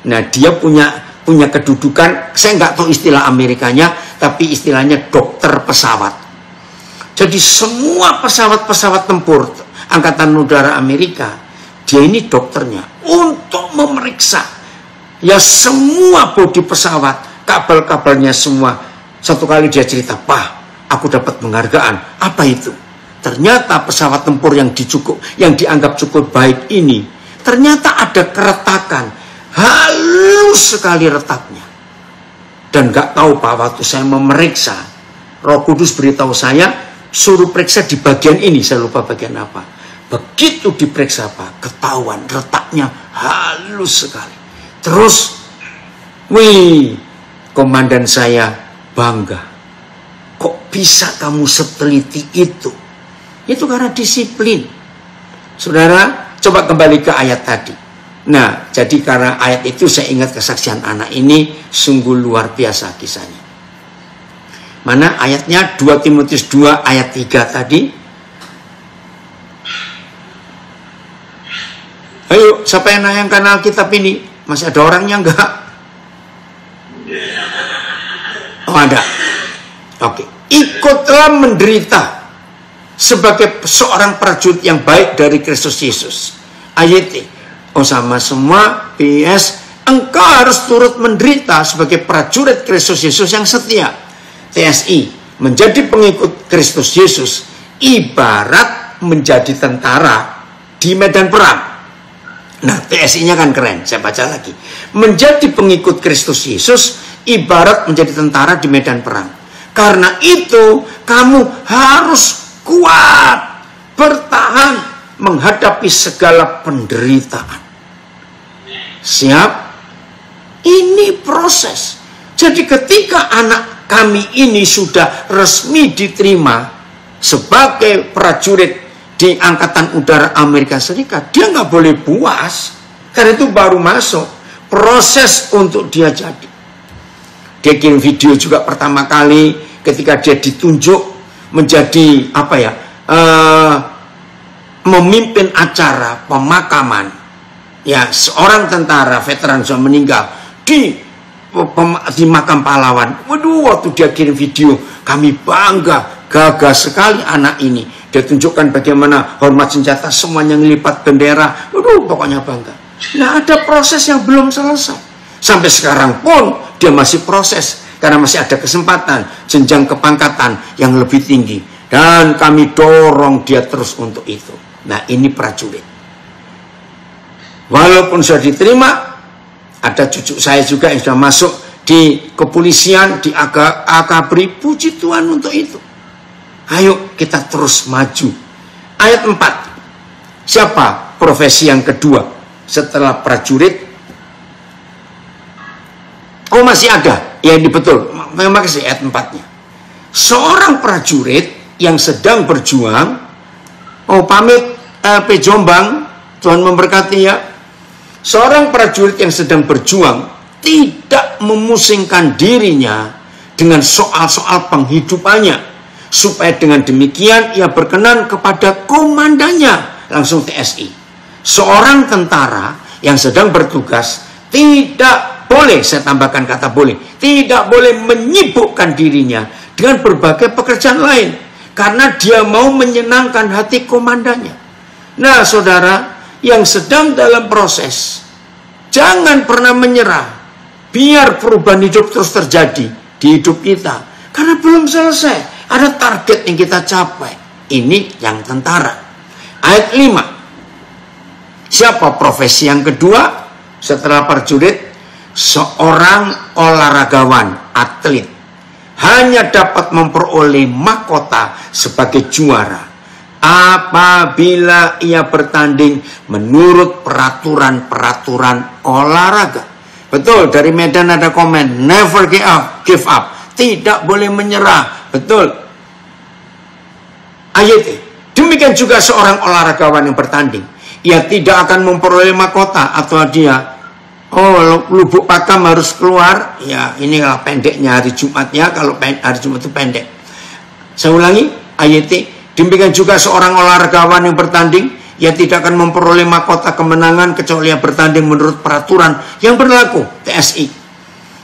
Nah, dia punya kedudukan, saya nggak tahu istilah Amerikanya, tapi istilahnya dokter pesawat. Jadi semua pesawat-pesawat tempur Angkatan Udara Amerika, dia ini dokternya untuk memeriksa ya semua bodi pesawat, kabel-kabelnya semua. Satu kali dia cerita, "Pak, aku dapat penghargaan." Apa itu? Ternyata pesawat tempur yang dianggap cukup baik ini, ternyata ada keretakan, halus sekali retaknya. Dan gak tahu Pak, waktu saya memeriksa, Roh Kudus beritahu saya, suruh periksa di bagian ini, saya lupa bagian apa. Begitu diperiksa Pak, ketahuan retaknya halus sekali. Terus, wih, komandan saya bangga. Kok bisa kamu seteliti itu? Itu karena disiplin. Saudara, coba kembali ke ayat tadi. Nah, jadi karena ayat itu saya ingat kesaksian anak ini sungguh luar biasa kisahnya. Mana ayatnya? 2 Timotius 2 ayat 3 tadi. Ayo, siapa yang nayangkan Alkitab ini? Masih ada orangnya enggak? Oh, ada. Oke. Ikutlah menderita sebagai seorang prajurit yang baik dari Kristus Yesus. Ayat sama semua PS, engkau harus turut menderita sebagai prajurit Kristus Yesus yang setia. TSI, menjadi pengikut Kristus Yesus ibarat menjadi tentara di medan perang. Nah, TSI-nya kan keren, saya baca lagi. Menjadi pengikut Kristus Yesus ibarat menjadi tentara di medan perang. Karena itu kamu harus kuat, bertahan menghadapi segala penderitaan. Siap? Ini proses. Jadi ketika anak kami ini sudah resmi diterima sebagai prajurit di Angkatan Udara Amerika Serikat, dia nggak boleh puas. Karena itu baru masuk proses untuk dia jadi. Dia kirim video juga pertama kali ketika dia ditunjuk menjadi memimpin acara pemakaman. Ya, seorang tentara veteran sudah meninggal di makam pahlawan. Waduh, waktu dia kirim video, kami bangga, gagah sekali anak ini. Dia tunjukkan bagaimana hormat senjata, semuanya ngelipat bendera. Waduh, pokoknya bangga. Nah, ada proses yang belum selesai. Sampai sekarang pun dia masih proses, karena masih ada kesempatan, jenjang kepangkatan yang lebih tinggi. Dan kami dorong dia terus untuk itu. Nah, ini prajurit. Walaupun sudah diterima, ada cucu saya juga yang sudah masuk di kepolisian, di Akabri. Puji Tuhan untuk itu. Ayo kita terus maju. Ayat 4. Siapa profesi yang kedua setelah prajurit? Oh, masih ada. Ya, ini betul. Memang kasih ayat 4-nya. Seorang prajurit yang sedang berjuang. Oh, pamit LP Jombang. Tuhan memberkati ya. Seorang prajurit yang sedang berjuang tidak memusingkan dirinya dengan soal-soal penghidupannya, supaya dengan demikian ia berkenan kepada komandannya. Langsung TSI. Seorang tentara yang sedang bertugas tidak boleh, saya tambahkan kata boleh, tidak boleh menyibukkan dirinya dengan berbagai pekerjaan lain, karena dia mau menyenangkan hati komandannya. Nah, saudara yang sedang dalam proses, jangan pernah menyerah. Biar perubahan hidup terus terjadi di hidup kita, karena belum selesai. Ada target yang kita capai. Ini yang tentara. Ayat 5. Siapa profesi yang kedua setelah prajurit? Seorang olahragawan, atlet, hanya dapat memperoleh mahkota sebagai juara apabila ia bertanding menurut peraturan-peraturan olahraga. Betul, dari Medan ada komen, never give up, tidak boleh menyerah. Betul. Ayat, demikian juga seorang olahragawan yang bertanding, ia tidak akan memperoleh mahkota atau hadiah. Oh, lubuk pakam harus keluar. Ya, ini kalau pendeknya hari Jumatnya, kalau hari Jumat itu pendek. Saya ulangi, ayat. Demikian juga seorang olahragawan yang bertanding, ia tidak akan memperoleh mahkota kemenangan kecuali ia bertanding menurut peraturan yang berlaku, TSI.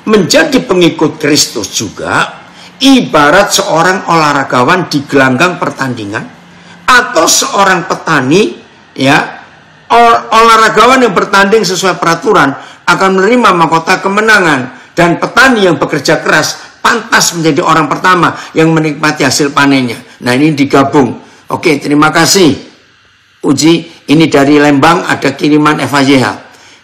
Menjadi pengikut Kristus juga ibarat seorang olahragawan di gelanggang pertandingan atau seorang petani, ya, olahragawan yang bertanding sesuai peraturan akan menerima mahkota kemenangan, dan petani yang bekerja keras pantas menjadi orang pertama yang menikmati hasil panennya. Nah, ini digabung. Oke, terima kasih Uji. Ini dari Lembang, ada kiriman FHYH.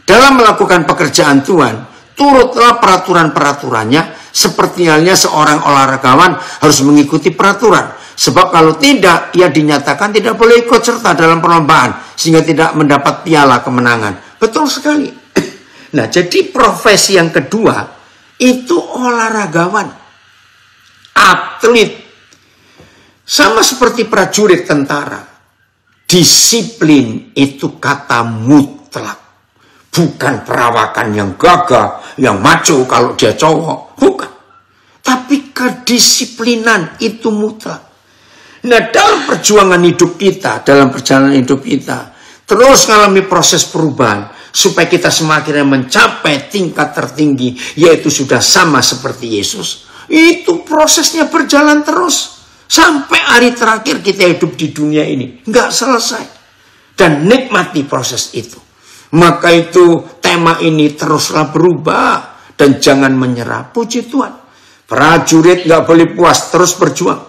Dalam melakukan pekerjaan Tuhan, turutlah peraturan-peraturannya, seperti halnya seorang olahragawan harus mengikuti peraturan. Sebab kalau tidak, ia dinyatakan tidak boleh ikut serta dalam perlombaan, sehingga tidak mendapat piala kemenangan. Betul sekali. Nah, jadi profesi yang kedua, itu olahragawan, atlet. Sama seperti prajurit tentara. Disiplin itu kata mutlak. Bukan perawakan yang gagah, yang maco kalau dia cowok. Bukan. Tapi kedisiplinan itu mutlak. Nah, dalam perjuangan hidup kita, dalam perjalanan hidup kita, terus mengalami proses perubahan, supaya kita semakin mencapai tingkat tertinggi, yaitu sudah sama seperti Yesus. Itu prosesnya berjalan terus. Sampai hari terakhir kita hidup di dunia ini. Nggak selesai. Dan nikmati proses itu. Maka itu tema ini teruslah berubah. Dan jangan menyerah. Puji Tuhan. Prajurit nggak boleh puas. Terus berjuang.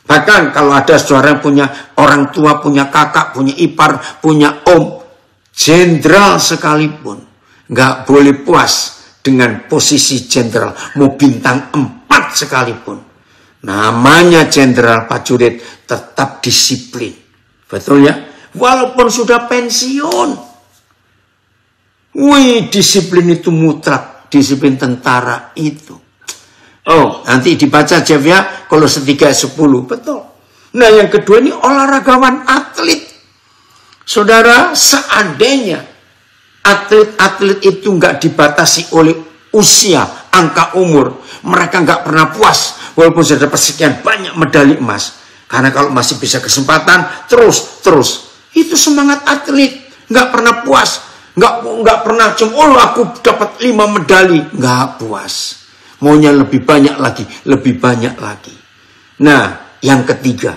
Bahkan kalau ada saudara yang punya orang tua, punya kakak, punya ipar, punya om, jenderal sekalipun, nggak boleh puas dengan posisi jenderal. Mau bintang 4 sekalipun. Namanya jenderal prajurit tetap disiplin. Betul ya? Walaupun sudah pensiun. Wih, disiplin itu mutlak. Disiplin tentara itu. Oh, nanti dibaca Jeff ya. Kolose 3:10. Betul. Nah, yang kedua ini olahragawan atlet. Saudara, seandainya atlet-atlet itu nggak dibatasi oleh usia, angka umur, mereka nggak pernah puas walaupun sudah dapat sekian banyak medali emas. Karena kalau masih bisa kesempatan, terus. Itu semangat atlet, nggak pernah puas, nggak pernah cuma aku dapat 5 medali, nggak puas. Maunya lebih banyak lagi. Nah, yang ketiga,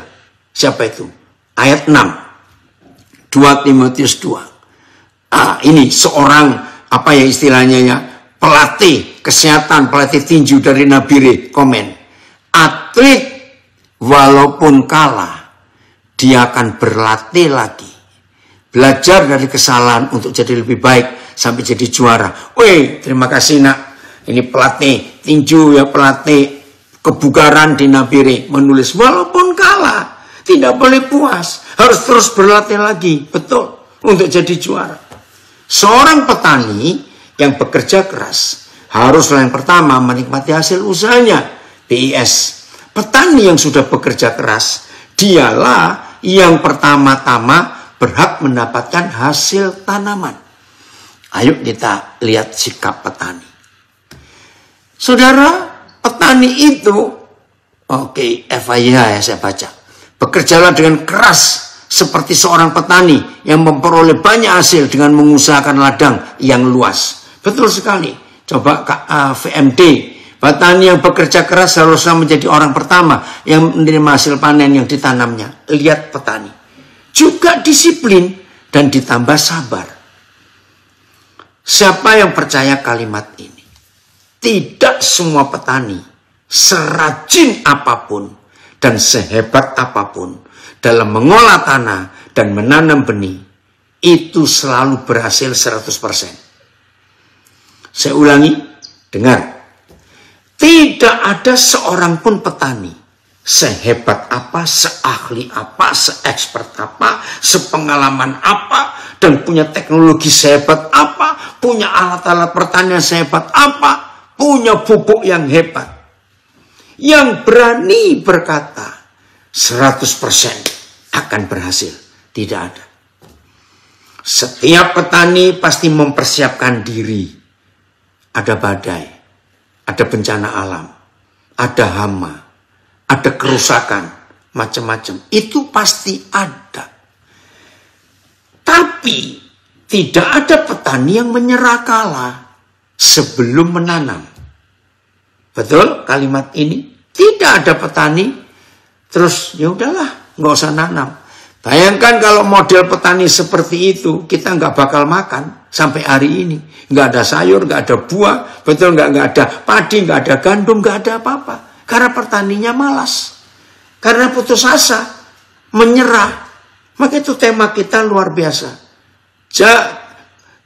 siapa itu? Ayat 6, 2 Timotius 2. Ini seorang apa ya istilahnya ya? Pelatih kesehatan, pelatih tinju dari Nabire komen. Atlet walaupun kalah, dia akan berlatih lagi. Belajar dari kesalahan untuk jadi lebih baik sampai jadi juara. Wih, terima kasih nak. Ini pelatih tinju ya, pelatih kebugaran di Nabire menulis walaupun kalah, tidak boleh puas, harus terus berlatih lagi. Betul, untuk jadi juara. Seorang petani yang bekerja keras haruslah yang pertama menikmati hasil usahanya. BIS. Petani yang sudah bekerja keras, dialah yang pertama-tama berhak mendapatkan hasil tanaman. Ayo kita lihat sikap petani. Saudara, petani itu, oke, FYH ya saya baca. Bekerjalah dengan keras seperti seorang petani yang memperoleh banyak hasil dengan mengusahakan ladang yang luas. Betul sekali. Coba VMD. Petani yang bekerja keras harusnya menjadi orang pertama yang menerima hasil panen yang ditanamnya. Lihat petani. Juga disiplin dan ditambah sabar. Siapa yang percaya kalimat ini? Tidak semua petani, serajin apapun dan sehebat apapun dalam mengolah tanah dan menanam benih, itu selalu berhasil 100%. Saya ulangi, dengar. Tidak ada seorang pun petani, sehebat apa, seahli apa, seekspert apa, sepengalaman apa, dan punya teknologi sehebat apa, punya alat-alat pertanian sehebat apa, punya pupuk yang hebat, yang berani berkata 100% akan berhasil. Tidak ada. Setiap petani pasti mempersiapkan diri. Ada badai, ada bencana alam, ada hama, ada kerusakan, macam-macam. Itu pasti ada. Tapi tidak ada petani yang menyerah kalah sebelum menanam. Betul kalimat ini? Tidak ada petani terus ya udahlah nggak usah nanam. Bayangkan kalau model petani seperti itu, kita nggak bakal makan sampai hari ini. Nggak ada sayur, nggak ada buah, betul nggak ada padi, nggak ada gandum, nggak ada apa-apa. Karena petaninya malas, karena putus asa, menyerah. Maka itu tema kita luar biasa.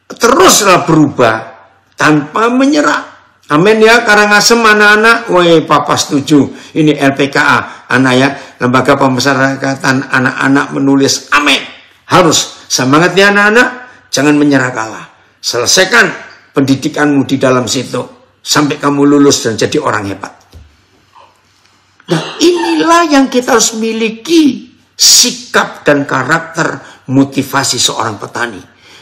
Teruslah berubah tanpa menyerah. Amin ya, Karangasem anak-anak. Woi, Papa setuju. Ini LPKA, anak ya, Lembaga Pemasyarakatan Anak-anak menulis. Amin. Harus semangat ya anak-anak. Jangan menyerah kalah. Selesaikan pendidikanmu di dalam situ sampai kamu lulus dan jadi orang hebat. Nah, inilah yang kita harus miliki, sikap dan karakter motivasi seorang petani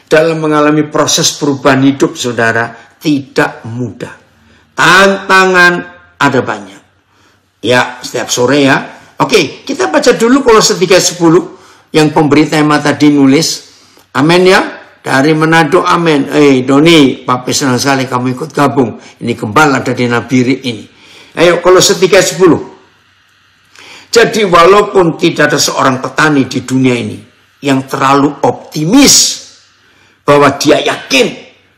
dalam mengalami proses perubahan hidup. Saudara, tidak mudah. Tantangan ada banyak. Ya, setiap sore ya. Oke, kita baca dulu Kolose 3:10 yang pemberi tema tadi nulis. Amin ya. Dari Manado, amin. Doni, Papi senang sekali kamu ikut gabung. Ini gembala dari Nabiri ini. Ayo, Kolose 3:10. Jadi walaupun tidak ada seorang petani di dunia ini yang terlalu optimis bahwa dia yakin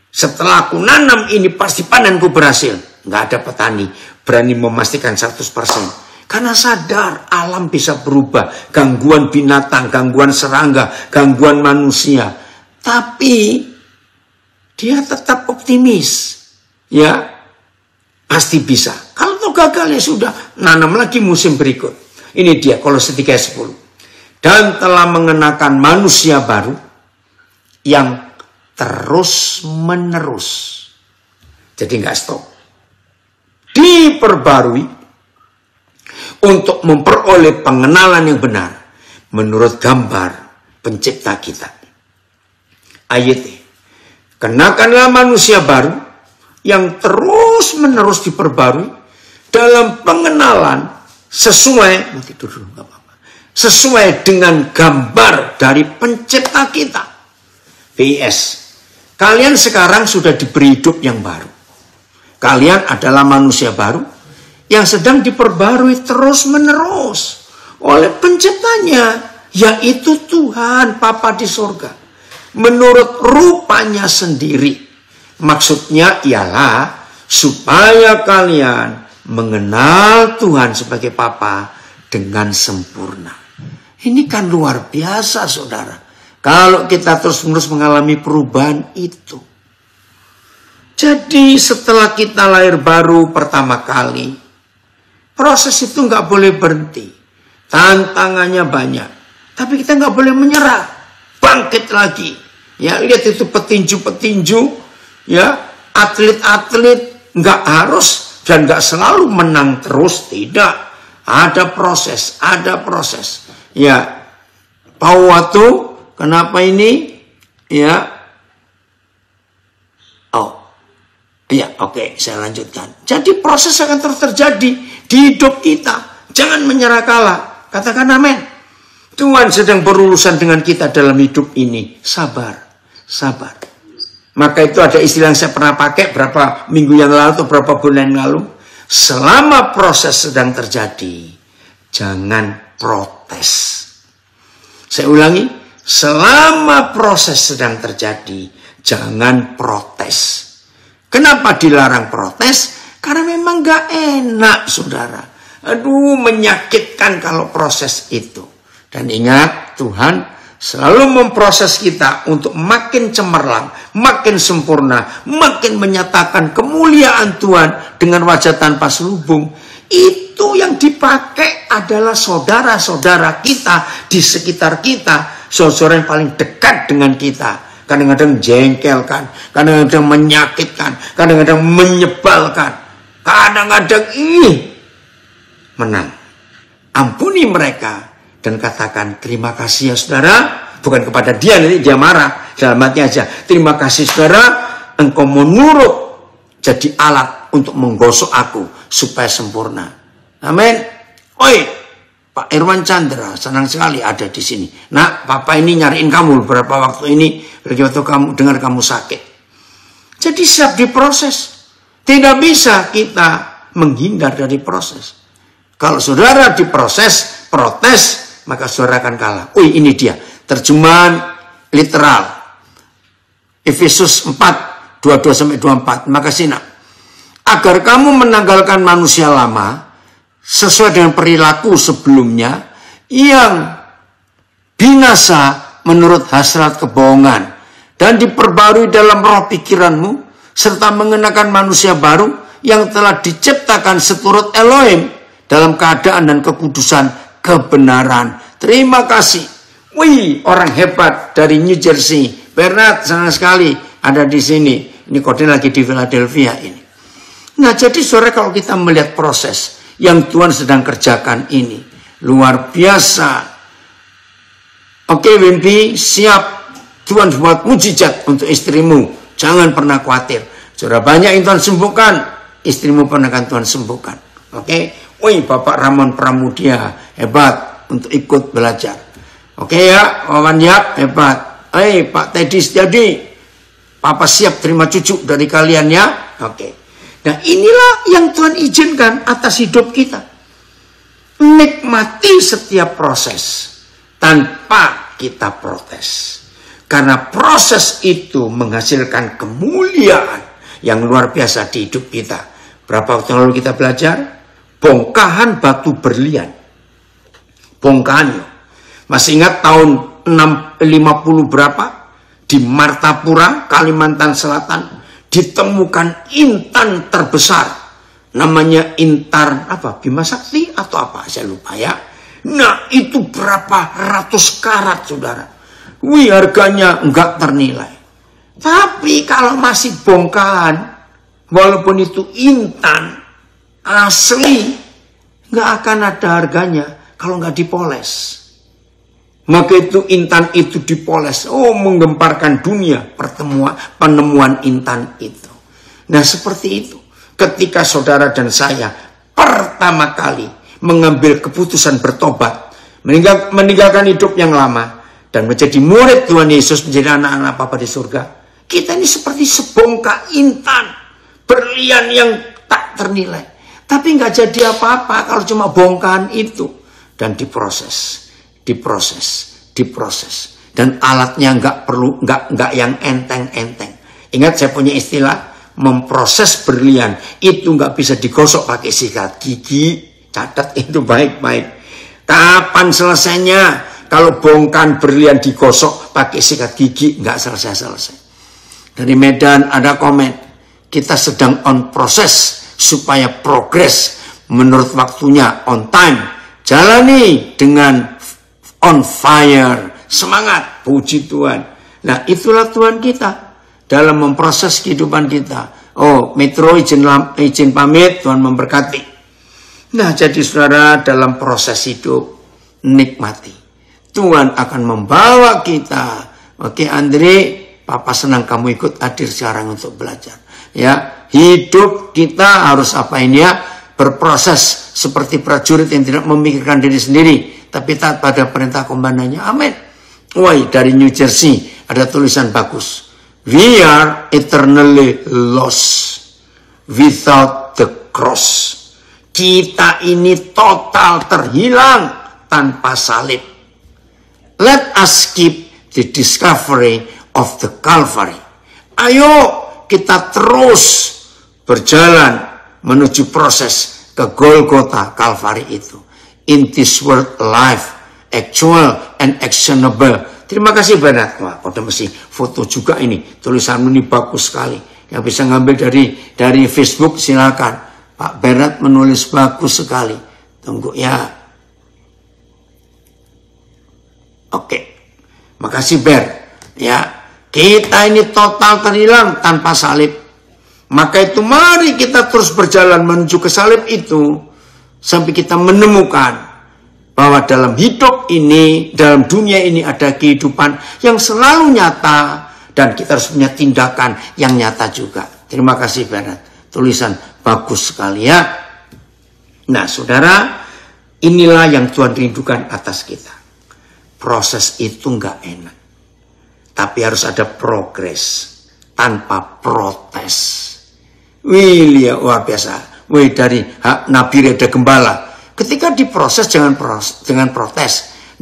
setelah aku nanam ini pasti panenku berhasil. Nggak ada petani berani memastikan 100%. Karena sadar alam bisa berubah. Gangguan binatang, gangguan serangga, gangguan manusia. Tapi dia tetap optimis. Ya, pasti bisa. Kalau tuh gagal ya sudah, nanam lagi musim berikut. Ini dia Kolose 3:10. Dan telah mengenakan manusia baru yang terus menerus. Jadi nggak stop. Diperbarui untuk memperoleh pengenalan yang benar menurut gambar pencipta kita. Ayat ini. Kenakanlah manusia baru yang terus menerus diperbarui dalam pengenalan sesuai dengan gambar dari pencipta kita. PS. Kalian sekarang sudah diberi hidup yang baru. Kalian adalah manusia baru yang sedang diperbarui terus-menerus oleh penciptanya, yaitu Tuhan Bapa di surga, menurut rupanya sendiri. Maksudnya ialah supaya kalian mengenal Tuhan sebagai Bapa dengan sempurna. Ini kan luar biasa, saudara. Kalau kita terus-menerus mengalami perubahan itu. Jadi setelah kita lahir baru pertama kali, proses itu nggak boleh berhenti. Tantangannya banyak. Tapi kita nggak boleh menyerah. Bangkit lagi. Ya, lihat itu petinju-petinju. Ya, atlet-atlet nggak harus dan nggak selalu menang terus. Tidak. Ada proses. Ya, Pauwatu, kenapa ini? Ya. Iya, oke, saya lanjutkan. Jadi proses akan terus terjadi di hidup kita. Jangan menyerah kalah. Katakan amin. Tuhan sedang berurusan dengan kita dalam hidup ini. Sabar. Maka itu ada istilah yang saya pernah pakai berapa minggu yang lalu atau berapa bulan yang lalu. Selama proses sedang terjadi, jangan protes. Saya ulangi, selama proses sedang terjadi, jangan protes. Kenapa dilarang protes? Karena memang gak enak, saudara. Aduh, menyakitkan kalau proses itu. Dan ingat, Tuhan selalu memproses kita untuk makin cemerlang, makin sempurna, makin menyatakan kemuliaan Tuhan dengan wajah tanpa selubung. Itu yang dipakai adalah saudara-saudara kita di sekitar kita, saudara yang paling dekat dengan kita. Kadang-kadang jengkelkan, kadang-kadang menyakitkan, kadang-kadang menyebalkan, kadang-kadang menang. Ampuni mereka dan katakan terima kasih ya saudara. Bukan kepada dia, nanti dia marah. Dalam hati aja, terima kasih saudara, engkau menurut jadi alat untuk menggosok aku supaya sempurna. Amin. Oi, Pak Irwan Chandra, senang sekali ada di sini. Nah, Papa ini nyariin kamu beberapa waktu ini, waktu kamu dengar kamu sakit. Jadi siap diproses. Tidak bisa kita menghindar dari proses. Kalau saudara diproses, protes, maka saudara akan kalah. Wih, ini dia terjemahan literal. Efesus 4, 22-24. Makasih nak. Agar kamu menanggalkan manusia lama, sesuai dengan perilaku sebelumnya, yang binasa menurut hasrat kebohongan, dan diperbarui dalam roh pikiranmu, serta mengenakan manusia baru yang telah diciptakan seturut Elohim dalam keadaan dan kekudusan kebenaran. Terima kasih. Wih, orang hebat dari New Jersey. Bernard, senang sekali ada di sini. Ini kode lagi di Philadelphia ini. Nah, jadi saudara, kalau kita melihat proses yang Tuhan sedang kerjakan ini, luar biasa. Oke, Wimpy, siap. Tuhan buat mujizat untuk istrimu. Jangan pernah khawatir. Saudara, banyak yang Tuhan sembuhkan. Istrimu pernah kan Tuhan sembuhkan. Oke. Wih, Bapak Ramon Pramudia, hebat untuk ikut belajar. Oke ya, Wawan Yap, hebat. Pak Teddy Setiadi, Papa siap terima cucu dari kalian ya. Oke. Nah, inilah yang Tuhan izinkan atas hidup kita. Nikmati setiap proses tanpa kita protes. Karena proses itu menghasilkan kemuliaan yang luar biasa di hidup kita. Berapa waktu lalu kita belajar? Bongkahan batu berlian. Bongkahan. Masih ingat tahun 50 berapa? Di Martapura, Kalimantan Selatan, ditemukan intan terbesar. Namanya intan apa? Bima Sakti atau apa? Saya lupa ya. Nah, itu berapa ratus karat, saudara. Wih, harganya enggak ternilai. Tapi kalau masih bongkahan, walaupun itu intan asli, enggak akan ada harganya kalau enggak dipoles. Maka itu intan itu dipoles. Oh, menggemparkan dunia penemuan intan itu. Nah, seperti itu. Ketika saudara dan saya pertama kali mengambil keputusan bertobat, meninggalkan hidup yang lama, dan menjadi murid Tuhan Yesus, menjadi anak-anak Bapa di surga, kita ini seperti sebongkah intan berlian yang tak ternilai. Tapi nggak jadi apa-apa kalau cuma bongkahan itu. Dan diproses. Dan alatnya nggak yang enteng-enteng. Ingat, saya punya istilah, memproses berlian itu nggak bisa digosok pakai sikat gigi. Catat itu baik-baik. Kapan selesainya? Kalau bongkahan berlian digosok pakai sikat gigi, nggak selesai-selesai. Dari Medan ada komen, kita sedang on proses supaya progres menurut waktunya, on time. Jalani dengan on fire, semangat, puji Tuhan. Nah, itulah Tuhan kita dalam memproses kehidupan kita. Oh, Metro izin pamit, Tuhan memberkati. Nah, jadi saudara, dalam proses hidup, nikmati. Tuhan akan membawa kita. Oke, Andre, Papa senang kamu ikut hadir sekarang untuk belajar. Ya, hidup kita harus apain ya? Berproses seperti prajurit yang tidak memikirkan diri sendiri, tapi taat pada perintah komandannya. Amin. Woi, dari New Jersey ada tulisan bagus. We are eternally lost without the cross. Kita ini total terhilang tanpa salib. Let us keep the discovery of the Calvary. Ayo kita terus berjalan menuju proses ke Golgota Calvary itu. In this world life, actual and actionable. Terima kasih Bernard. Wah, udah mesti foto juga ini. Tulisanmu ini bagus sekali. Yang bisa ngambil dari Facebook silakan. Pak Bernard menulis bagus sekali. Tunggu ya. Oke. Makasih Ber. Ya. Kita ini total terhilang tanpa salib. Maka itu mari kita terus berjalan menuju ke salib itu. Sampai kita menemukan bahwa dalam hidup ini, dalam dunia ini ada kehidupan yang selalu nyata. Dan kita harus punya tindakan yang nyata juga. Terima kasih Bernard. Tulisan bagus sekali ya. Nah saudara, Inilah yang Tuhan rindukan atas kita. Proses itu nggak enak. Tapi harus ada progres. Tanpa protes. Wih, luar biasa. Wih, dari Nabi Reda Gembala. Ketika diproses jangan protes.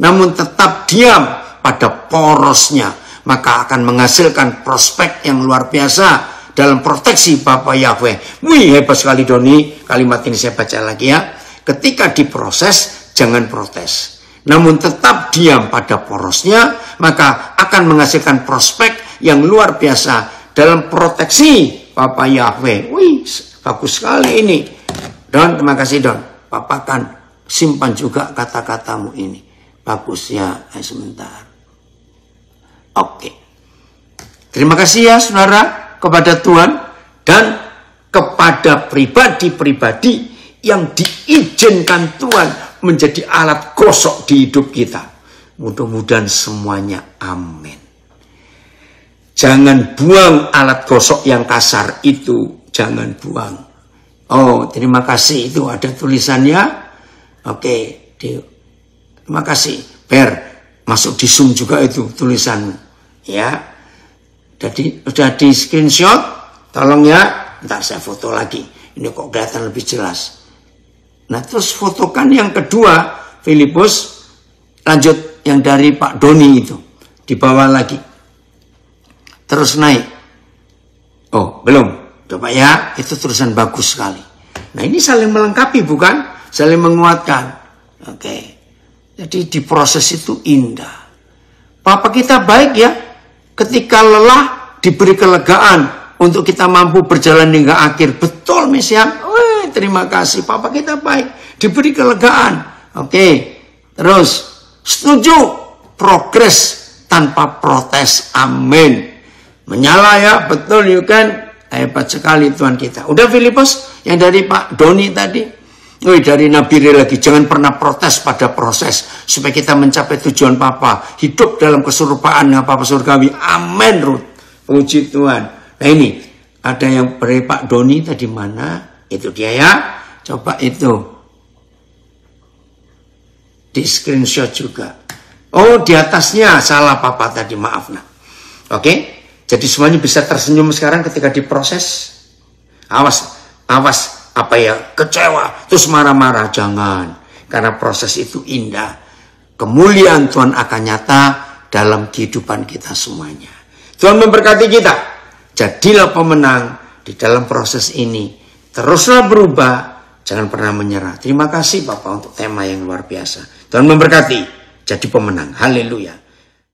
Namun tetap diam pada porosnya. Maka akan menghasilkan prospek yang luar biasa. Dalam proteksi Bapak Yahweh. Wih, hebat sekali Doni. Kalimat ini saya baca lagi ya. Ketika diproses, jangan protes. Namun tetap diam pada porosnya, maka akan menghasilkan prospek yang luar biasa dalam proteksi Bapak Yahweh. Wih, bagus sekali ini. Don, terima kasih Don. Bapak akan simpan juga kata-katamu ini. Bagus ya, sebentar. Oke. Terima kasih ya saudara kepada Tuhan dan kepada pribadi-pribadi yang diizinkan Tuhan menjadi alat gosok di hidup kita. Mudah-mudahan semuanya amin. Jangan buang alat gosok yang kasar itu. Jangan buang. Oh, terima kasih. Itu ada tulisannya. Oke. Terima kasih. Per, masuk di Zoom juga itu tulisanmu. Ya. Jadi sudah di screenshot. Tolong ya. Ntar saya foto lagi. Ini kok kelihatan lebih jelas. Nah terus fotokan yang kedua, Filipus, lanjut yang dari Pak Doni itu, di bawah lagi. Terus naik. Oh belum, coba ya, itu tulisan bagus sekali. Nah ini saling melengkapi bukan? Saling menguatkan. Oke. Jadi di proses itu indah. Papa kita baik ya, ketika lelah diberi kelegaan untuk kita mampu berjalan hingga akhir. Betul Mesiam. Terima kasih, Papa kita baik, diberi kelegaan. Oke, terus setuju, progres tanpa protes, amin. Menyala ya, betul you kan, hebat sekali Tuhan kita. Udah Filipus, yang dari Pak Doni tadi, dari Nabi lagi, jangan pernah protes pada proses, supaya kita mencapai tujuan Papa, hidup dalam keserupaan dengan Papa Surgawi, amin Ruth, puji Tuhan. Nah ini, ada yang dari Pak Doni tadi mana? Itu dia ya. Coba itu. Di screenshot juga. Oh di atasnya salah Papa tadi. Maaf nah. Oke. Jadi semuanya bisa tersenyum sekarang ketika diproses. Awas. Apa ya. Kecewa. Terus marah-marah. Jangan. Karena proses itu indah. Kemuliaan Tuhan akan nyata dalam kehidupan kita semuanya. Tuhan memberkati kita. Jadilah pemenang di dalam proses ini. Teruslah berubah, jangan pernah menyerah. Terima kasih Bapak untuk tema yang luar biasa. Tuhan memberkati, jadi pemenang. Haleluya.